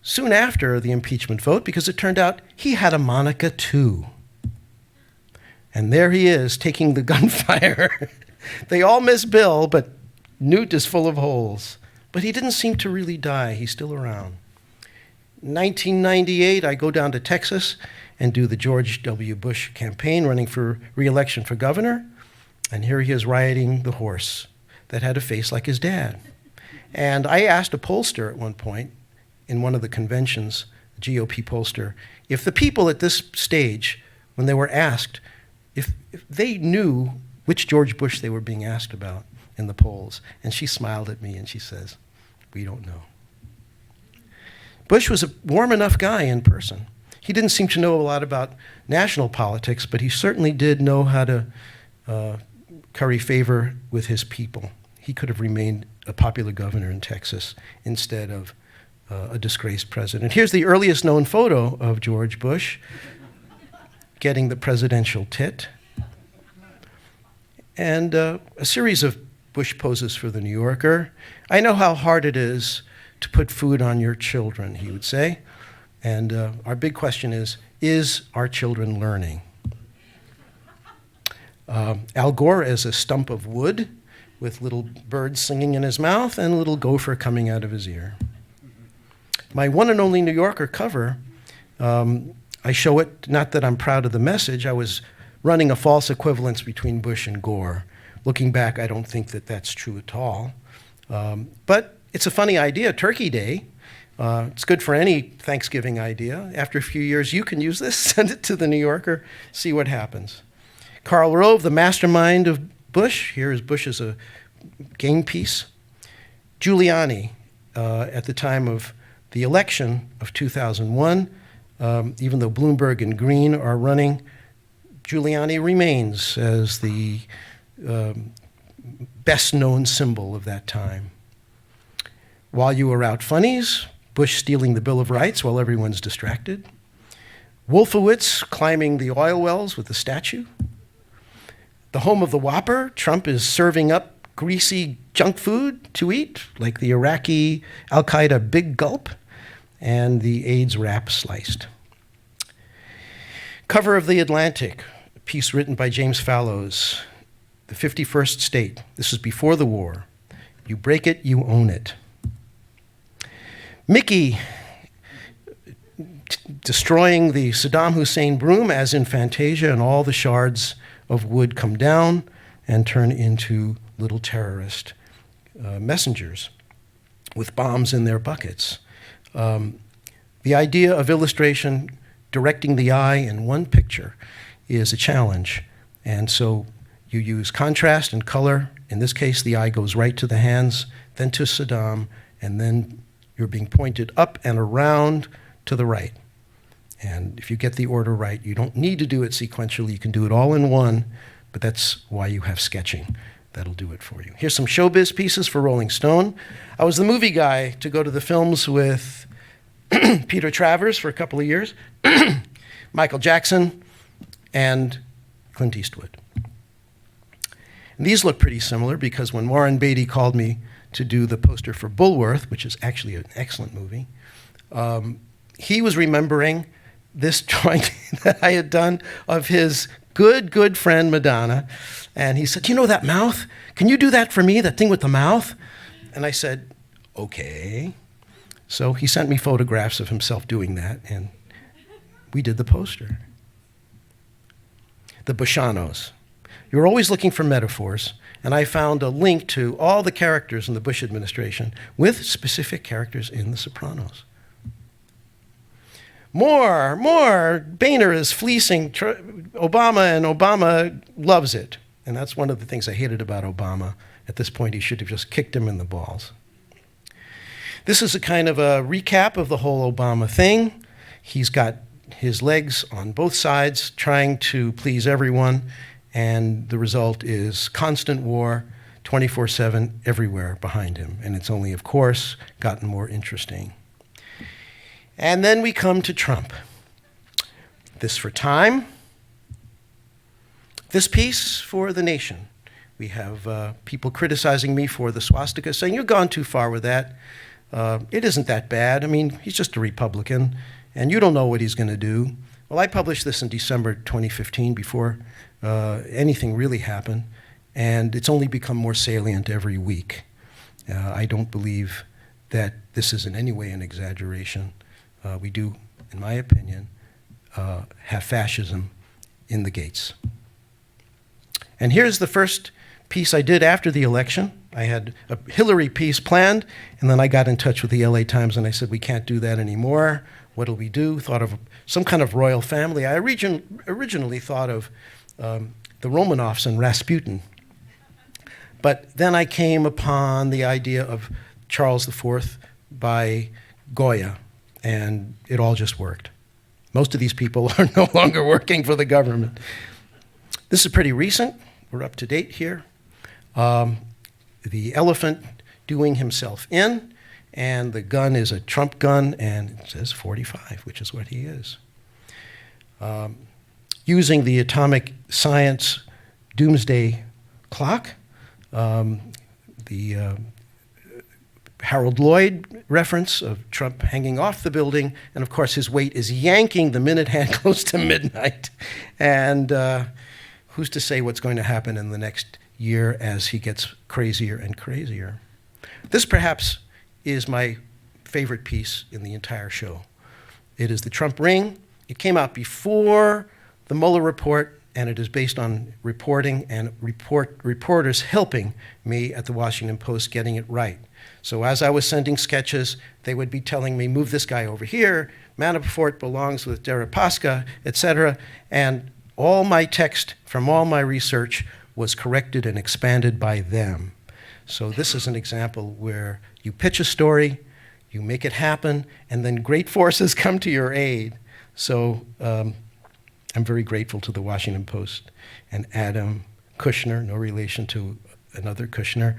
soon after the impeachment vote because it turned out he had a Monica too. And there he is, taking the gunfire. They all miss Bill, but Newt is full of holes. But he didn't seem to really die. He's still around. In 1998, I go down to Texas and do the George W. Bush campaign, running for re-election for governor. And here he is riding the horse that had a face like his dad. And I asked a pollster at one point in one of the conventions, a GOP pollster, if the people at this stage, when they were asked, if they knew which George Bush they were being asked about in the polls. And she smiled at me and she says, "We don't know." Bush was a warm enough guy in person. He didn't seem to know a lot about national politics, but he certainly did know how to curry favor with his people. He could have remained a popular governor in Texas instead of a disgraced president. Here's the earliest known photo of George Bush getting the presidential tit. And a series of Bush poses for the New Yorker. "I know how hard it is to put food on your children," he would say. And our big question is our children learning? Al Gore as a stump of wood with little birds singing in his mouth and a little gopher coming out of his ear. My one and only New Yorker cover, I show it, not that I'm proud of the message, I was running a false equivalence between Bush and Gore. Looking back, I don't think that that's true at all. But it's a funny idea, Turkey Day. It's good for any Thanksgiving idea. After a few years, you can use this, send it to the New Yorker, see what happens. Karl Rove, the mastermind of Bush. Here is Bush as a game piece. Giuliani, at the time of the election of 2001, even though Bloomberg and Green are running, Giuliani remains as the best-known symbol of that time. While you were out funnies, Bush stealing the Bill of Rights while everyone's distracted. Wolfowitz climbing the oil wells with the statue. The home of the Whopper, Trump is serving up greasy junk food to eat, like the Iraqi Al-Qaeda Big Gulp and the AIDS wrap sliced. Cover of The Atlantic, a piece written by James Fallows, the 51st state. This is before the war. You break it, you own it. Mickey destroying the Saddam Hussein broom as in Fantasia, and all the shards of wood come down and turn into little terrorist messengers with bombs in their buckets. The idea of illustration directing the eye in one picture is a challenge. And so you use contrast and color. In this case, the eye goes right to the hands, then to Saddam, and then you're being pointed up and around to the right. And if you get the order right, you don't need to do it sequentially. You can do it all in one, but that's why you have sketching. That'll do it for you. Here's some showbiz pieces for Rolling Stone. I was the movie guy to go to the films with Peter Travers for a couple of years, Michael Jackson, and Clint Eastwood. And these look pretty similar because when Warren Beatty called me to do the poster for Bulworth, which is actually an excellent movie, he was remembering this drawing that I had done of his good friend Madonna. And he said, "You know that mouth? Can you do that for me, that thing with the mouth?" And I said, "Okay." So he sent me photographs of himself doing that, and we did the poster. The Bushanos. You're always looking for metaphors, and I found a link to all the characters in the Bush administration with specific characters in The Sopranos. More. Boehner is fleecing Obama, and Obama loves it. And that's one of the things I hated about Obama. At this point, he should have just kicked him in the balls. This is a kind of a recap of the whole Obama thing. He's got his legs on both sides, trying to please everyone, and the result is constant war, 24/7, everywhere behind him. And it's only, of course, gotten more interesting. And then we come to Trump. This for Time. This piece for The Nation. We have people criticizing me for the swastika, saying, you've gone too far with that. It isn't that bad. I mean, he's just a Republican, and you don't know what he's going to do. Well, I published this in December 2015 before anything really happened, and it's only become more salient every week. I don't believe that this is in any way an exaggeration. We do, in my opinion, have fascism in the gates. And here's the first piece I did after the election. I had a Hillary piece planned, and then I got in touch with the LA Times and I said, we can't do that anymore. What'll we do? Thought of some kind of royal family. I originally thought of the Romanovs and Rasputin. But then I came upon the idea of Charles IV by Goya, and it all just worked. Most of these people are no longer working for the government. This is pretty recent. We're up to date here. The elephant doing himself in, and the gun is a Trump gun, and it says 45, which is what he is. Using the atomic science doomsday clock, the Harold Lloyd reference of Trump hanging off the building, and of course his weight is yanking the minute hand close to midnight. And who's to say what's going to happen in the next year as he gets crazier and crazier? This perhaps is my favorite piece in the entire show. It is the Trump ring. It came out before the Mueller report, and it is based on reporting and reporters helping me at the Washington Post getting it right. So as I was sending sketches, they would be telling me, move this guy over here, Manafort belongs with Deripaska, etc. And all my text from all my research was corrected and expanded by them. So this is an example where you pitch a story, you make it happen, and then great forces come to your aid. So I'm very grateful to the Washington Post and Adam Kushner, no relation to another Kushner,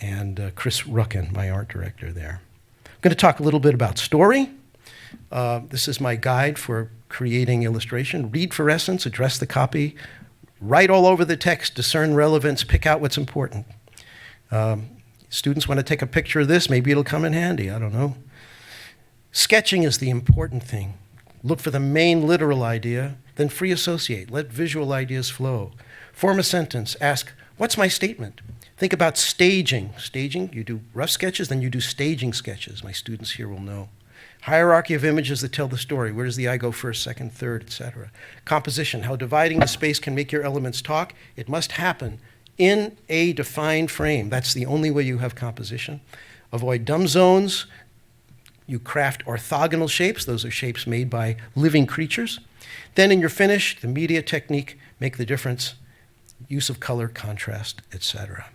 and Chris Ruckin, my art director there. I'm going to talk a little bit about story. This is my guide for creating illustration. Read for essence, address the copy, write all over the text, discern relevance, pick out what's important. Students want to take a picture of this, maybe it'll come in handy, I don't know. Sketching is the important thing. Look for the main literal idea, then free associate, let visual ideas flow. Form a sentence, ask, what's my statement? Think about staging. Staging, you do rough sketches, then you do staging sketches. My students here will know. Hierarchy of images that tell the story. Where does the eye go first, second, third, etc. Composition, how dividing the space can make your elements talk. It must happen in a defined frame. That's the only way you have composition. Avoid dumb zones. You craft orthogonal shapes. Those are shapes made by living creatures. Then in your finish, the media technique, make the difference. Use of color, contrast, etc.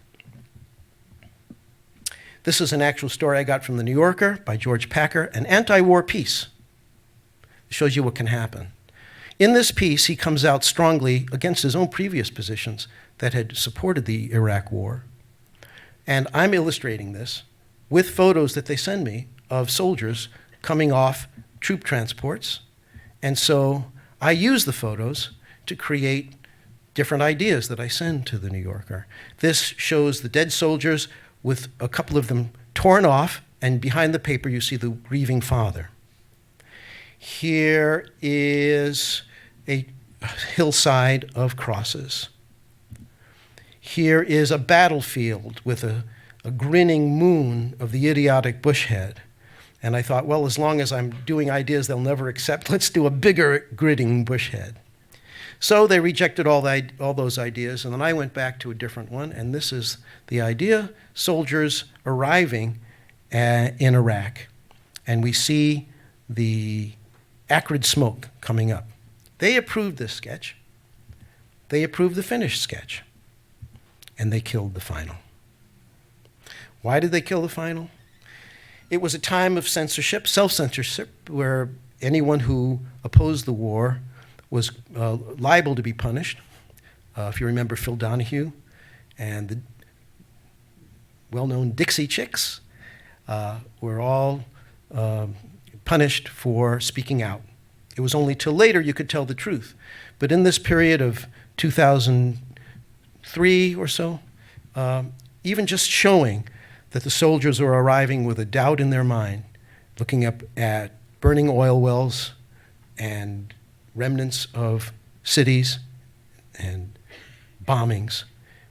This is an actual story I got from The New Yorker by George Packer, an anti-war piece. It shows you what can happen. In this piece, he comes out strongly against his own previous positions that had supported the Iraq War. And I'm illustrating this with photos that they send me of soldiers coming off troop transports. And so I use the photos to create different ideas that I send to The New Yorker. This shows the dead soldiers with a couple of them torn off, and behind the paper you see the grieving father. Here is a hillside of crosses. Here is a battlefield with a grinning moon of the idiotic bush head. And I thought, well, as long as I'm doing ideas they'll never accept, let's do a bigger grinning bush head. So they rejected all those ideas, and then I went back to a different one, and this is the idea: soldiers arriving in Iraq, and we see the acrid smoke coming up. They approved this sketch. They approved the finished sketch, and they killed the final. Why did they kill the final? It was a time of censorship, self-censorship, where anyone who opposed the war was liable to be punished. If you remember Phil Donahue and the well-known Dixie Chicks were all punished for speaking out. It was only till later you could tell the truth. But in this period of 2003 or so, even just showing that the soldiers were arriving with a doubt in their mind, looking up at burning oil wells and remnants of cities and bombings,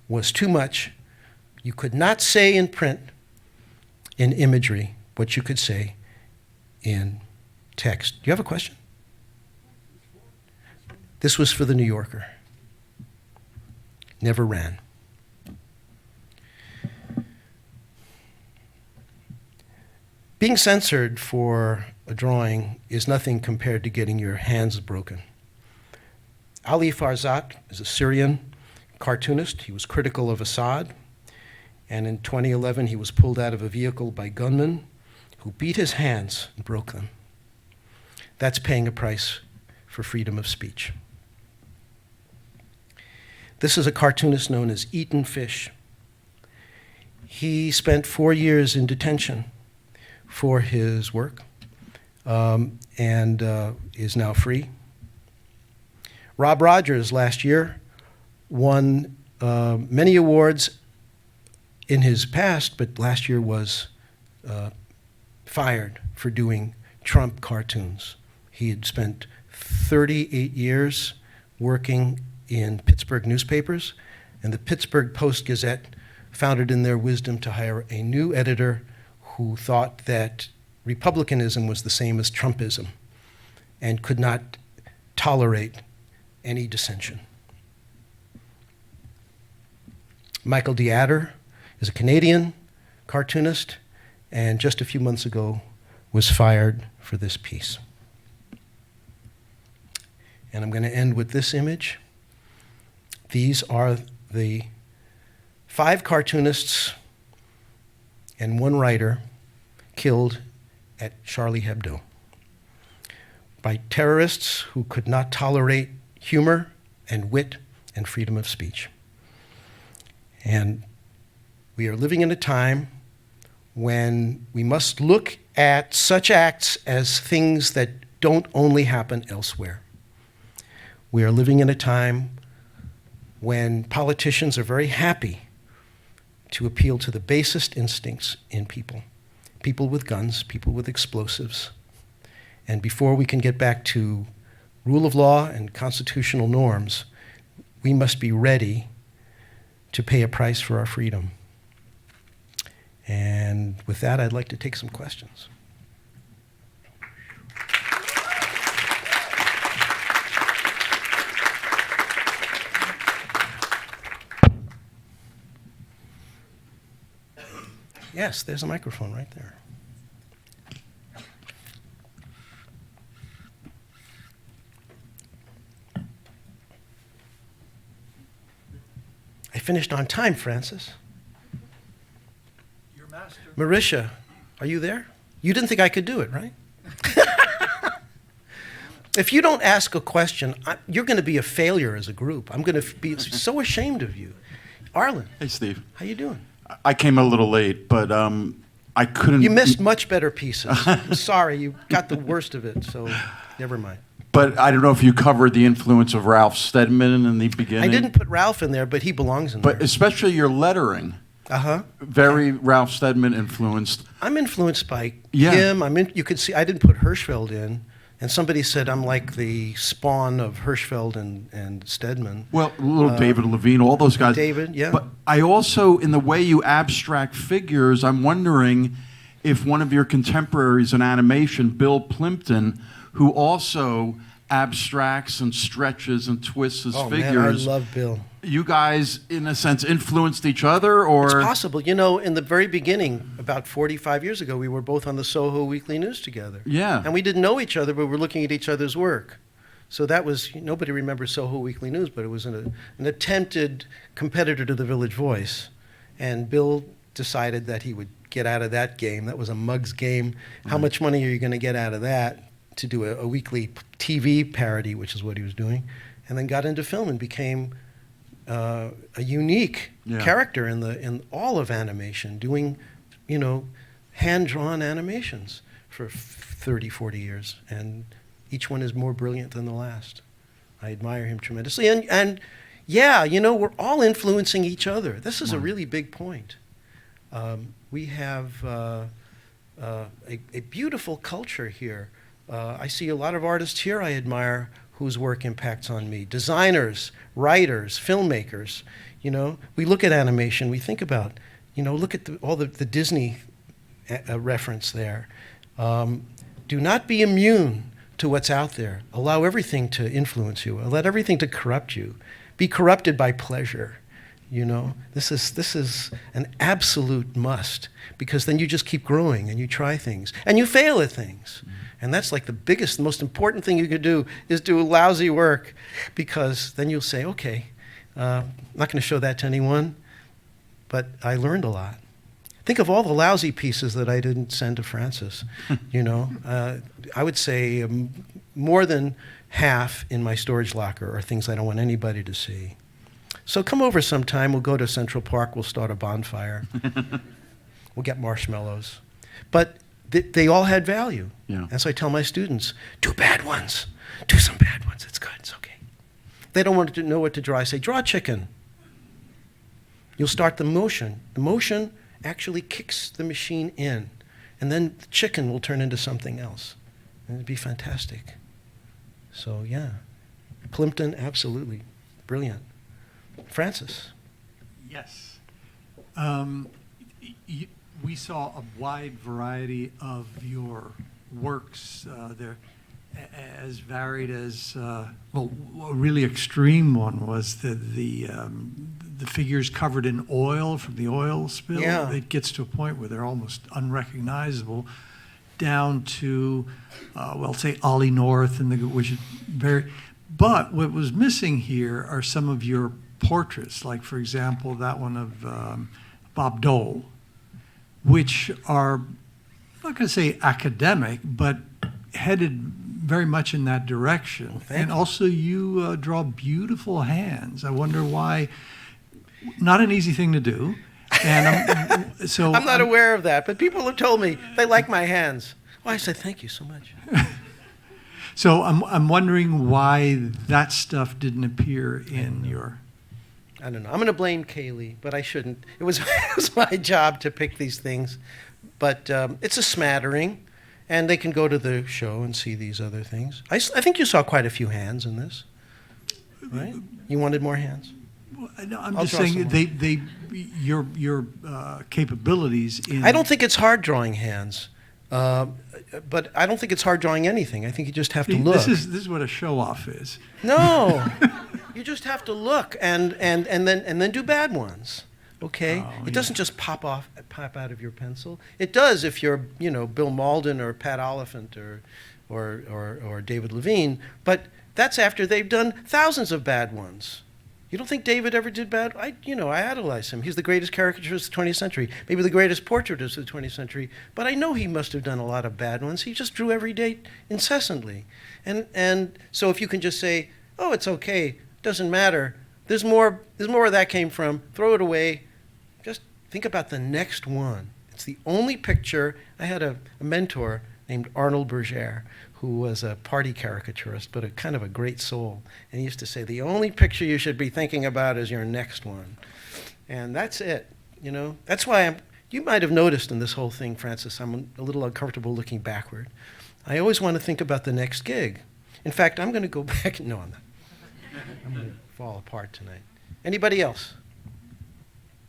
was too much. You could not say in print, in imagery, what you could say in text. Do you have a question? This was for the New Yorker. Never ran. Being censored for a drawing is nothing compared to getting your hands broken. Ali Farzat is a Syrian cartoonist. He was critical of Assad, and in 2011 he was pulled out of a vehicle by gunmen who beat his hands and broke them. That's paying a price for freedom of speech. This is a cartoonist known as Eaten Fish. He spent 4 years in detention for his work and is now free. Rob Rogers last year won many awards in his past, but last year was fired for doing Trump cartoons. He had spent 38 years working in Pittsburgh newspapers, and the Pittsburgh Post-Gazette found it in their wisdom to hire a new editor who thought that republicanism was the same as Trumpism and could not tolerate any dissension. Michael DeAtter is a Canadian cartoonist, and just a few months ago was fired for this piece. And I'm going to end with this image. These are the 5 cartoonists and 1 writer killed at Charlie Hebdo by terrorists who could not tolerate humor and wit and freedom of speech. And we are living in a time when we must look at such acts as things that don't only happen elsewhere. We are living in a time when politicians are very happy to appeal to the basest instincts in people. People with guns, people with explosives. And before we can get back to rule of law and constitutional norms, we must be ready to pay a price for our freedom. And with that, I'd like to take some questions. Yes, there's a microphone right there. I finished on time, Francis. Your master. Marisha, are you there? You didn't think I could do it, right? If you don't ask a question, you're going to be a failure as a group. I'm going to be so ashamed of you. Arlen. Hey, Steve. How you doing? I came a little late, but I couldn't. You missed much better pieces. I'm sorry, you got the worst of it, so never mind. But I don't know if you covered the influence of Ralph Steadman in the beginning. I didn't put Ralph in there, but he belongs in there. But especially your lettering. Uh-huh. Very Ralph Steadman influenced. I'm influenced by Yeah. him. You could see I didn't put Hirschfeld in, and somebody said I'm like the spawn of Hirschfeld and Steadman. Well, little David Levine, all those guys. David, yeah. But I also, in the way you abstract figures, I'm wondering if one of your contemporaries in animation, Bill Plimpton, who also abstracts and stretches and twists his Oh figures. man, I love Bill. You guys, in a sense, influenced each other, or? It's possible. You know, in the very beginning, about 45 years ago, we were both on the Soho Weekly News together. Yeah. And we didn't know each other, but we were looking at each other's work. So that was, nobody remembers Soho Weekly News, but it was an attempted competitor to the Village Voice. And Bill decided that he would get out of that game. That was a mug's game. How much money are you going to get out of that to do a weekly TV parody, which is what he was doing, and then got into film and became a unique character in all of animation, doing, you know, hand-drawn animations for 30, 40 years. And each one is more brilliant than the last. I admire him tremendously. And yeah, you know, we're all influencing each other. This is a really big point. We have a beautiful culture here. I see a lot of artists here I admire whose work impacts on me. Designers, writers, filmmakers. You know, we look at animation, we think about, you know, look at all the Disney reference there. Do not be immune to what's out there. Allow everything to influence you. Let everything to corrupt you. Be corrupted by pleasure. You know, this is an absolute must, because then you just keep growing and you try things and you fail at things. And that's like the biggest, most important thing you could do is do lousy work, because then you'll say, okay, I'm not going to show that to anyone, but I learned a lot. Think of all the lousy pieces that I didn't send to Francis. You know, I would say more than half in my storage locker are things I don't want anybody to see. So come over sometime. We'll go to Central Park. We'll start a bonfire. We'll get marshmallows. But they all had value. Yeah. And so I tell my students, do bad ones. Do some bad ones. It's good. It's okay. They don't want to know what to draw. I say, draw a chicken. You'll start the motion. The motion actually kicks the machine in. And then the chicken will turn into something else. And it'd be fantastic. So, yeah. Plimpton, absolutely. Brilliant. Francis. Yes. We saw a wide variety of your works. They're as varied as, well, a really extreme one was the figures covered in oil from the oil spill. Yeah. It gets to a point where they're almost unrecognizable, down to, well, say Ollie North, which is very. But what was missing here are some of your portraits, like, for example, that one of Bob Dole, which are, I'm not going to say academic, but headed very much in that direction. And also you draw beautiful hands. I wonder why. Not an easy thing to do. And I'm not aware of that, but people have told me they like my hands. Well, I said, thank you so much. So I'm wondering why that stuff didn't appear in your... I don't know. I'm going to blame Kaylee, but I shouldn't. It was my job to pick these things. But it's a smattering, and they can go to the show and see these other things. I think you saw quite a few hands in this, right? You wanted more hands? No, I'm just saying your capabilities in... I don't think it's hard drawing hands. But I don't think it's hard drawing anything. I think you just have to look. This is what a show-off is. No, you just have to look and then do bad ones. Okay, it doesn't just pop out of your pencil. It does if you're Bill Malden or Pat Oliphant or David Levine. But that's after they've done thousands of bad ones. You don't think David ever did bad? I idolize him. He's the greatest caricaturist of the 20th century, maybe the greatest portraitist of the 20th century. But I know he must have done a lot of bad ones. He just drew every day incessantly. And so if you can just say, oh, it's okay, doesn't matter. There's more where that came from. Throw it away. Just think about the next one. It's the only picture. I had a mentor named Arnold Bergère, who was a party caricaturist, but a kind of a great soul. And he used to say, the only picture you should be thinking about is your next one. And that's it, That's why you might have noticed in this whole thing, Francis, I'm a little uncomfortable looking backward. I always want to think about the next gig. In fact, I'm going to go back. No, I'm not. I'm going to fall apart tonight. Anybody else?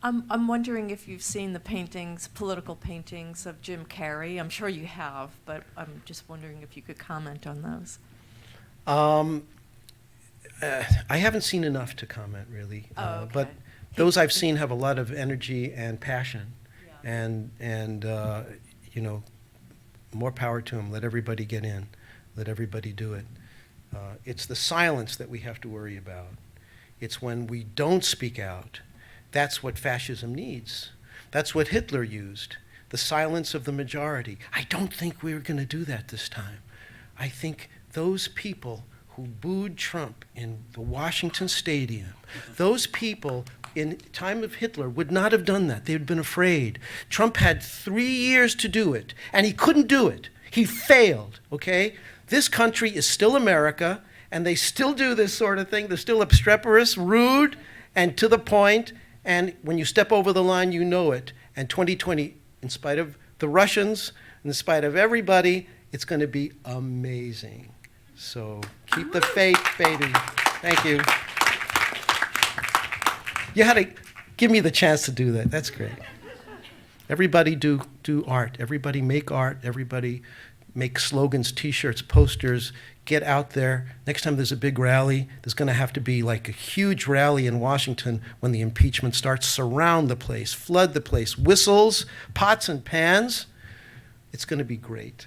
I'm wondering if you've seen the political paintings of Jim Carrey. I'm sure you have, but I'm just wondering if you could comment on those. Um, I haven't seen enough to comment, really. Oh, okay. But those I've seen have a lot of energy and passion, Yeah. and you know, more power to them. Let everybody get in. Let everybody do it. It's the silence that we have to worry about. It's when we don't speak out. That's what fascism needs. That's what Hitler used, the silence of the majority. I don't think we're going to do that this time. I think those people who booed Trump in the Washington Stadium, those people in time of Hitler would not have done that. They had been afraid. Trump had 3 years to do it, and he couldn't do it. He failed, okay? This country is still America, and they still do this sort of thing. They're still obstreperous, rude, and to the point, and when you step over the line, you know it. And 2020, in spite of the Russians, in spite of everybody, it's going to be amazing. So keep the faith, baby. Thank you. You had to give me the chance to do that. That's great. Everybody do art. Everybody make art. Everybody make slogans, T-shirts, posters. Get out there. Next time there's a big rally, there's going to have to be like a huge rally in Washington when the impeachment starts. Surround the place, flood the place, whistles, pots and pans. It's going to be great.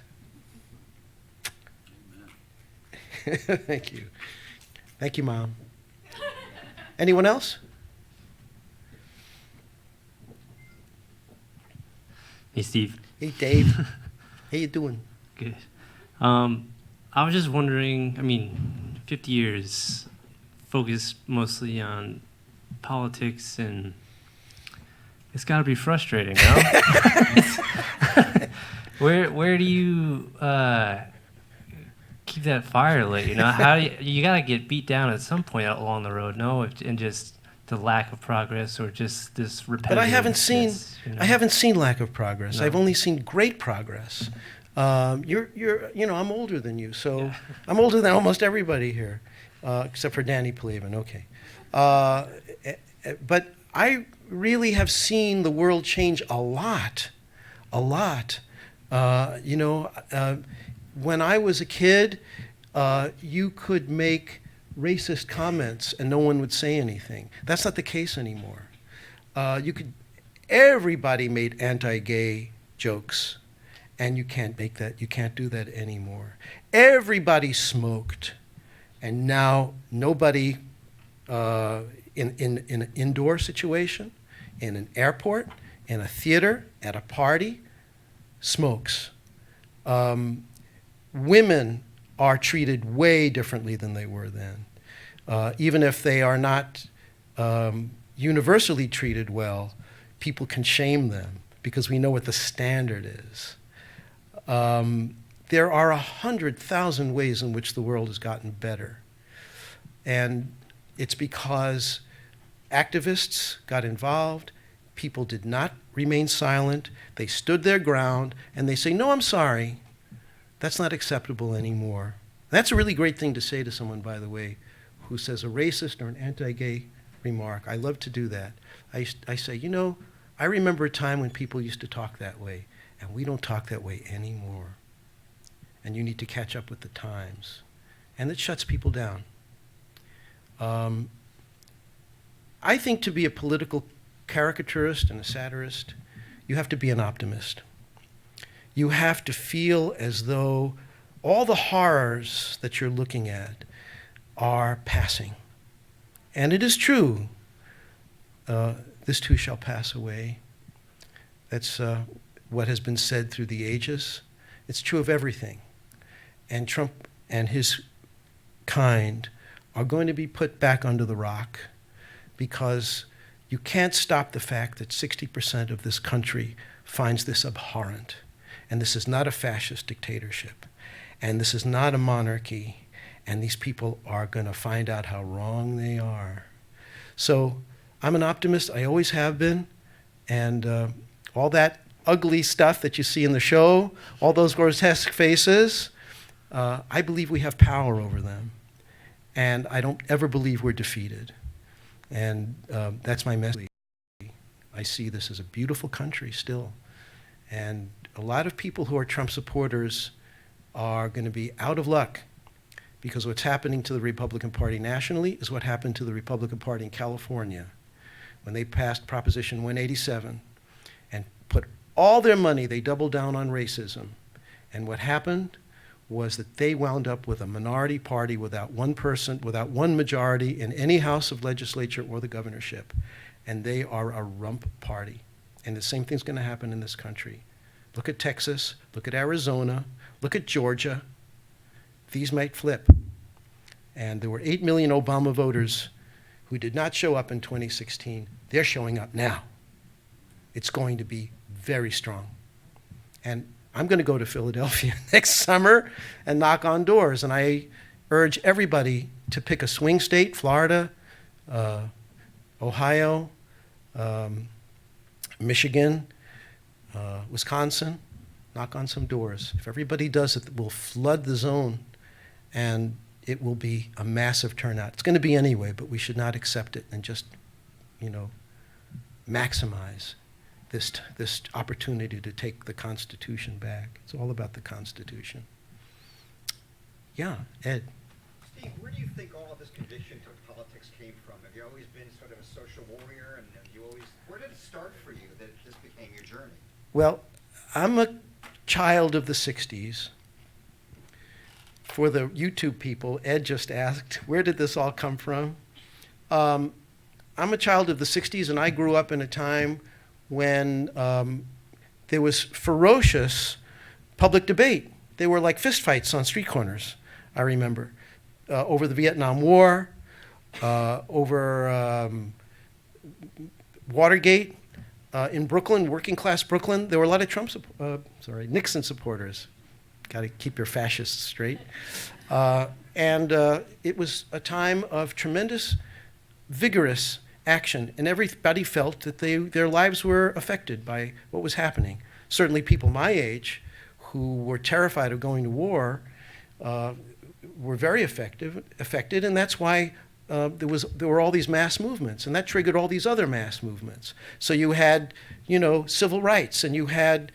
Thank you. Thank you, Mom. Anyone else? Hey, Steve. Hey, Dave. How you doing? Good. I was just wondering, I mean, 50 years focused mostly on politics, and it's got to be frustrating, no? Where do you keep that fire lit? You know, how do you got to get beat down at some point along the road, no? And just the lack of progress, or just this repetitive. But I haven't seen lack of progress. No. I've only seen great progress. You know, I'm older than you, so Yeah. I'm older than almost everybody here, except for Danny Plavin. Okay, but I really have seen the world change a lot. You know, when I was a kid, you could make racist comments and no one would say anything. That's not the case anymore. Everybody made anti-gay jokes, and you can't do that anymore. Everybody smoked, and now nobody in an indoor situation, in an airport, in a theater, at a party, smokes. Women are treated way differently than they were then. Even if they are not universally treated well, people can shame them because we know what the standard is. There are 100,000 ways in which the world has gotten better. And it's because activists got involved, people did not remain silent, they stood their ground, and they say, no, I'm sorry, that's not acceptable anymore. That's a really great thing to say to someone, by the way, who says a racist or an anti-gay remark. I love to do that. I say, you know, I remember a time when people used to talk that way, and we don't talk that way anymore. And you need to catch up with the times. And it shuts people down. I think to be a political caricaturist and a satirist, you have to be an optimist. You have to feel as though all the horrors that you're looking at are passing. And it is true. This too shall pass away. That's what has been said through the ages. It's true of everything. And Trump and his kind are going to be put back under the rock because you can't stop the fact that 60% of this country finds this abhorrent. And this is not a fascist dictatorship. And this is not a monarchy. And these people are going to find out how wrong they are. So I'm an optimist. I always have been. And all that ugly stuff that you see in the show, all those grotesque faces, I believe we have power over them. And I don't ever believe we're defeated. And that's my message. I see this as a beautiful country still. And a lot of people who are Trump supporters are going to be out of luck because what's happening to the Republican Party nationally is what happened to the Republican Party in California when they passed Proposition 187 and put all their money, they doubled down on racism. And what happened was that they wound up with a minority party without one person, without one majority in any house of legislature or the governorship. And they are a rump party. And the same thing's going to happen in this country. Look at Texas, look at Arizona, look at Georgia. These might flip. And there were 8 million Obama voters who did not show up in 2016. They're showing up now. It's going to be very strong. And I'm going to go to Philadelphia next summer and knock on doors. And I urge everybody to pick a swing state, Florida, Ohio, Michigan, Wisconsin, knock on some doors. If everybody does it, we'll flood the zone, and it will be a massive turnout. It's going to be anyway, but we should not accept it and just, maximize this opportunity to take the Constitution back. It's all about the Constitution. Yeah, Ed. Steve, where do you think all of this conviction to politics came from? Have you always been sort of a social warrior, and where did it start for you that this became your journey? Well, I'm a child of the 60s. For the YouTube people, Ed just asked, where did this all come from? I'm a child of the 60s, and I grew up in a time when there was ferocious public debate. There were like fistfights on street corners, I remember, over the Vietnam War, over Watergate. In Brooklyn, working class Brooklyn, there were a lot of Nixon supporters. Got to keep your fascists straight. And it was a time of tremendous, vigorous action, and everybody felt that their lives were affected by what was happening. Certainly people my age who were terrified of going to war were very affected, and that's why there were all these mass movements, and that triggered all these other mass movements. So you had, civil rights, and you had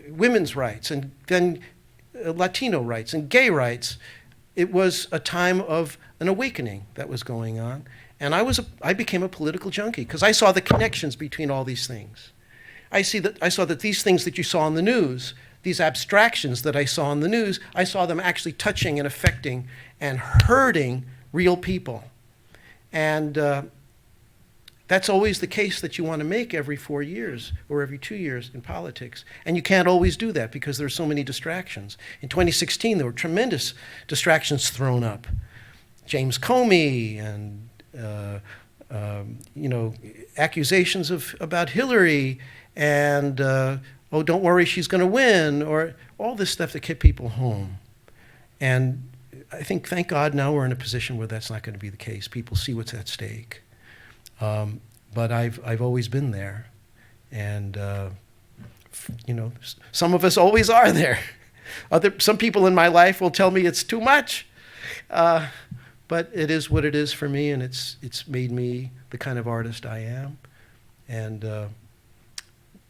women's rights, and then Latino rights and gay rights. It was a time of an awakening that was going on, and I became a political junkie because I saw the connections between all these things. I saw that these things that you saw on the news, these abstractions that I saw on the news, I saw them actually touching and affecting and hurting real people. And that's always the case that you want to make every 4 years or every 2 years in politics. And you can't always do that because there are so many distractions. In 2016, there were tremendous distractions thrown up. James Comey and accusations about Hillary and oh, don't worry, she's going to win, or all this stuff that kept people home. And I think, thank God, now we're in a position where that's not going to be the case. People see what's at stake. But I've always been there, and some of us always are there. Some people in my life will tell me it's too much, but it is what it is for me, and it's made me the kind of artist I am. And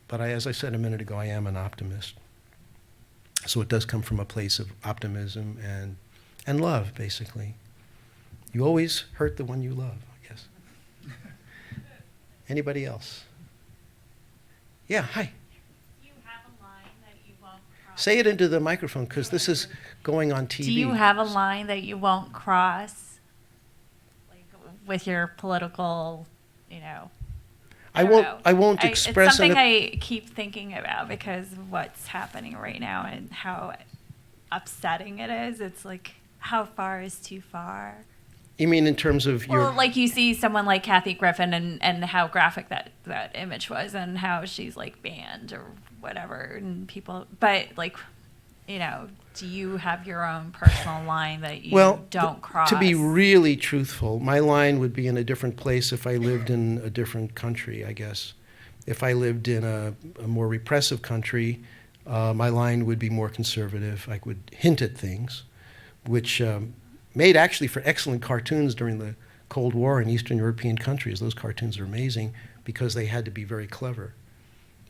but as I said a minute ago, I am an optimist. So it does come from a place of optimism and love, basically. You always hurt the one you love, I guess. Anybody else? Yeah, hi. Do you have a line that you won't cross? Say it into the microphone, because this is going on TV. Do you have a line that you won't cross, like with your political, I won't express. It's something I keep thinking about because of what's happening right now and how upsetting it is. It's like, how far is too far? You mean in terms of your... Well, like you see someone like Kathy Griffin and how graphic that image was and how she's like banned or whatever, and people, but like, do you have your own personal line that you don't cross? To be really truthful, my line would be in a different place if I lived in a different country, I guess. If I lived in a more repressive country, my line would be more conservative. I would hint at things, which made actually for excellent cartoons during the Cold War in Eastern European countries. Those cartoons are amazing because they had to be very clever.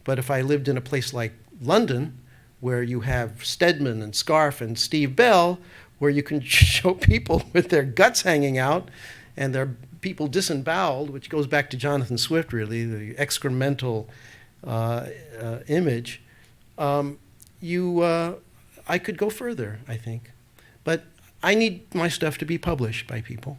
But if I lived in a place like London, where you have Stedman and Scarfe and Steve Bell, where you can show people with their guts hanging out and their people disemboweled, which goes back to Jonathan Swift, really, the excremental image. I could go further, I think. But I need my stuff to be published by people.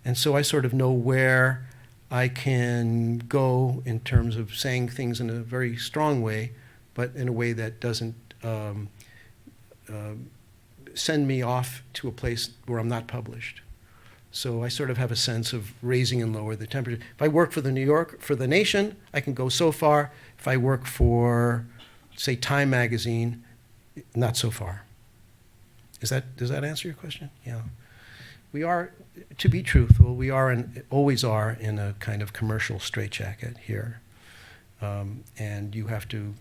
And so I sort of know where I can go in terms of saying things in a very strong way, but in a way that doesn't send me off to a place where I'm not published. So I sort of have a sense of raising and lower the temperature. If I work for the The Nation, I can go so far. If I work for, say, Time magazine, not so far. Does that answer your question? Yeah. We are, to be truthful, we are and always are in a kind of commercial straitjacket here. And you have to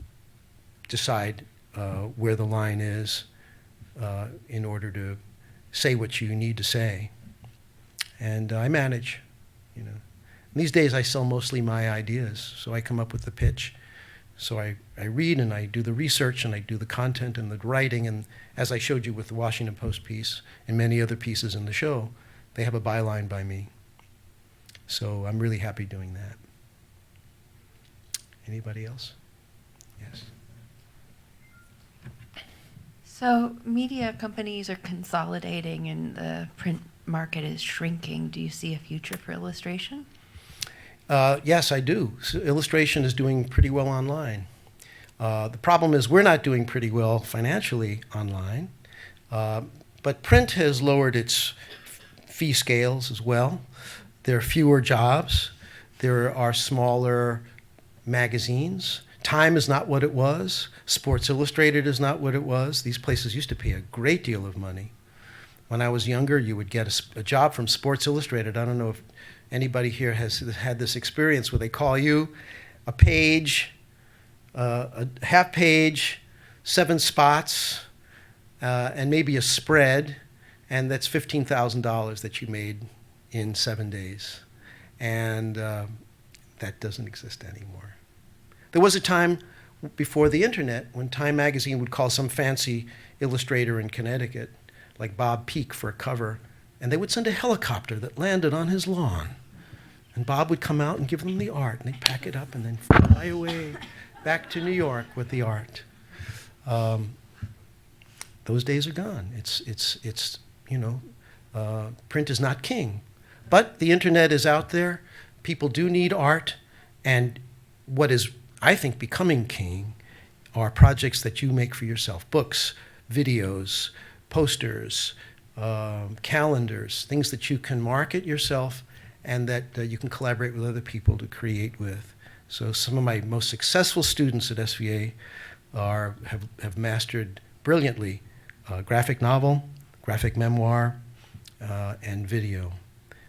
decide where the line is in order to say what you need to say. And I manage, you know. And these days I sell mostly my ideas, so I come up with the pitch. So I read and I do the research and I do the content and the writing, and as I showed you with the Washington Post piece and many other pieces in the show, they have a byline by me. So I'm really happy doing that. Anybody else? Yes. So media companies are consolidating and the print market is shrinking. Do you see a future for illustration? Yes, I do. So illustration is doing pretty well online. The problem is we're not doing pretty well financially online, but print has lowered its fee scales as well. There are fewer jobs. There are smaller magazines. Time is not what it was. Sports Illustrated is not what it was. These places used to pay a great deal of money. When I was younger, you would get a job from Sports Illustrated. I don't know if anybody here has had this experience where they call you a page, a half page, 7 spots, and maybe a spread, and that's $15,000 that you made in 7 days. And that doesn't exist anymore. There was a time before the internet when Time magazine would call some fancy illustrator in Connecticut, like Bob Peak, for a cover, and they would send a helicopter that landed on his lawn. And Bob would come out and give them the art, and they'd pack it up and then fly away back to New York with the art. Those days are gone. It's you know, print is not king. But the internet is out there. People do need art, and what is, I think, becoming king are projects that you make for yourself. Books, videos, posters, calendars, things that you can market yourself and that you can collaborate with other people to create with. So some of my most successful students at SVA have mastered brilliantly graphic novel, graphic memoir, and video.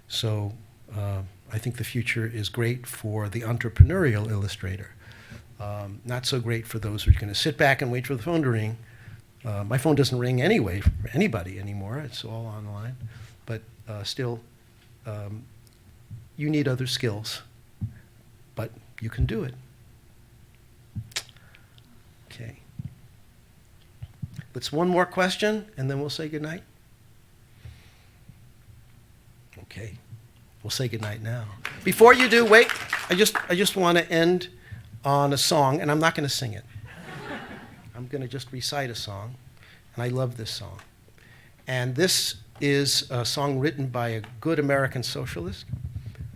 So I think the future is great for the entrepreneurial illustrator. Not so great for those who are going to sit back and wait for the phone to ring. My phone doesn't ring anyway for anybody anymore. It's all online. But still, you need other skills. But you can do it. Okay. Let's one more question, and then we'll say goodnight. Okay. We'll say goodnight now. Before you do, wait. I just want to end on a song, and I'm not going to sing it. I'm going to just recite a song, and I love this song. And this is a song written by a good American socialist,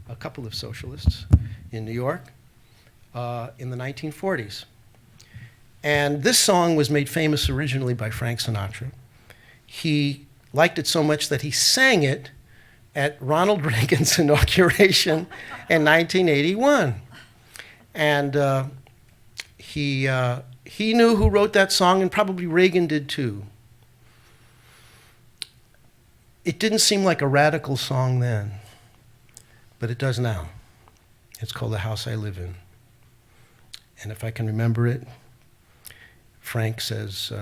a couple of socialists in New York in the 1940s. And this song was made famous originally by Frank Sinatra. He liked it so much that he sang it at Ronald Reagan's inauguration in 1981. And he knew who wrote that song, and probably Reagan did too. It didn't seem like a radical song then, but it does now. It's called The House I Live In. And if I can remember it, Frank says,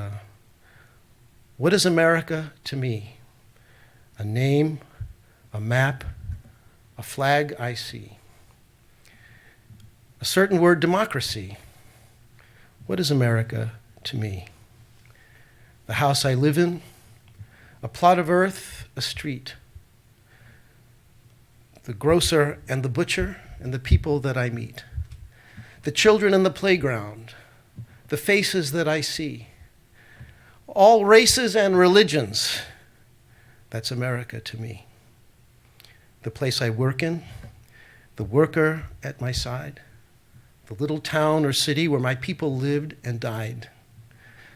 what is America to me? A name, a map, a flag I see. A certain word, democracy. What is America to me? The house I live in, A plot of earth, a street. The grocer and the butcher and the people that I meet. The children in the playground, the faces that I see. All races and religions. That's America to me. The place I work in, the worker at my side, the little town or city where my people lived and died.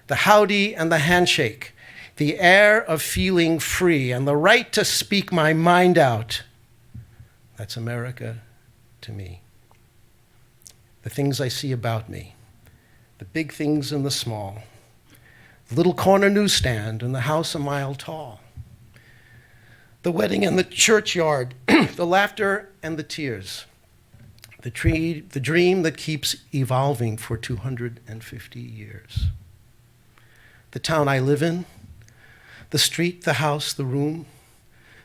The howdy and the handshake, the air of feeling free and the right to speak my mind out. That's America to me. The things I see about me, the big things and the small, the little corner newsstand and the house a mile tall, the wedding and the churchyard, the laughter and the tears, the dream that keeps evolving for 250 years. The town I live in, the street, the house, the room,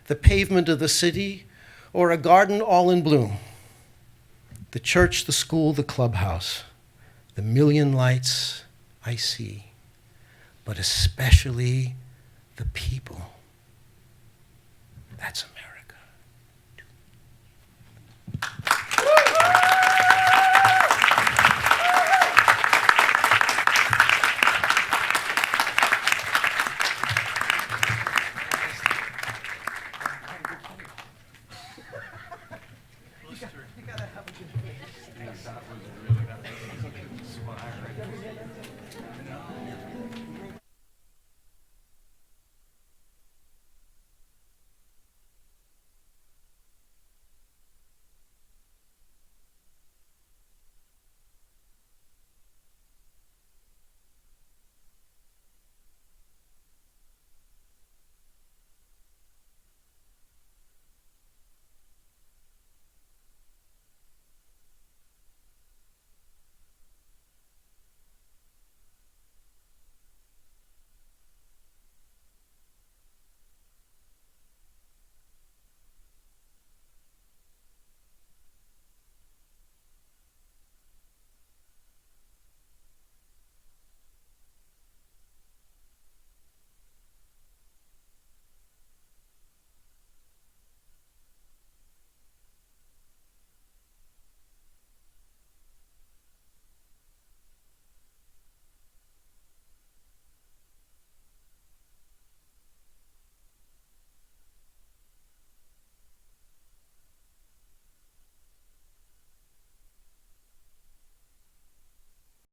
the pavement of the city, or a garden all in bloom. The church, the school, the clubhouse, the million lights I see, but especially the people. That's America.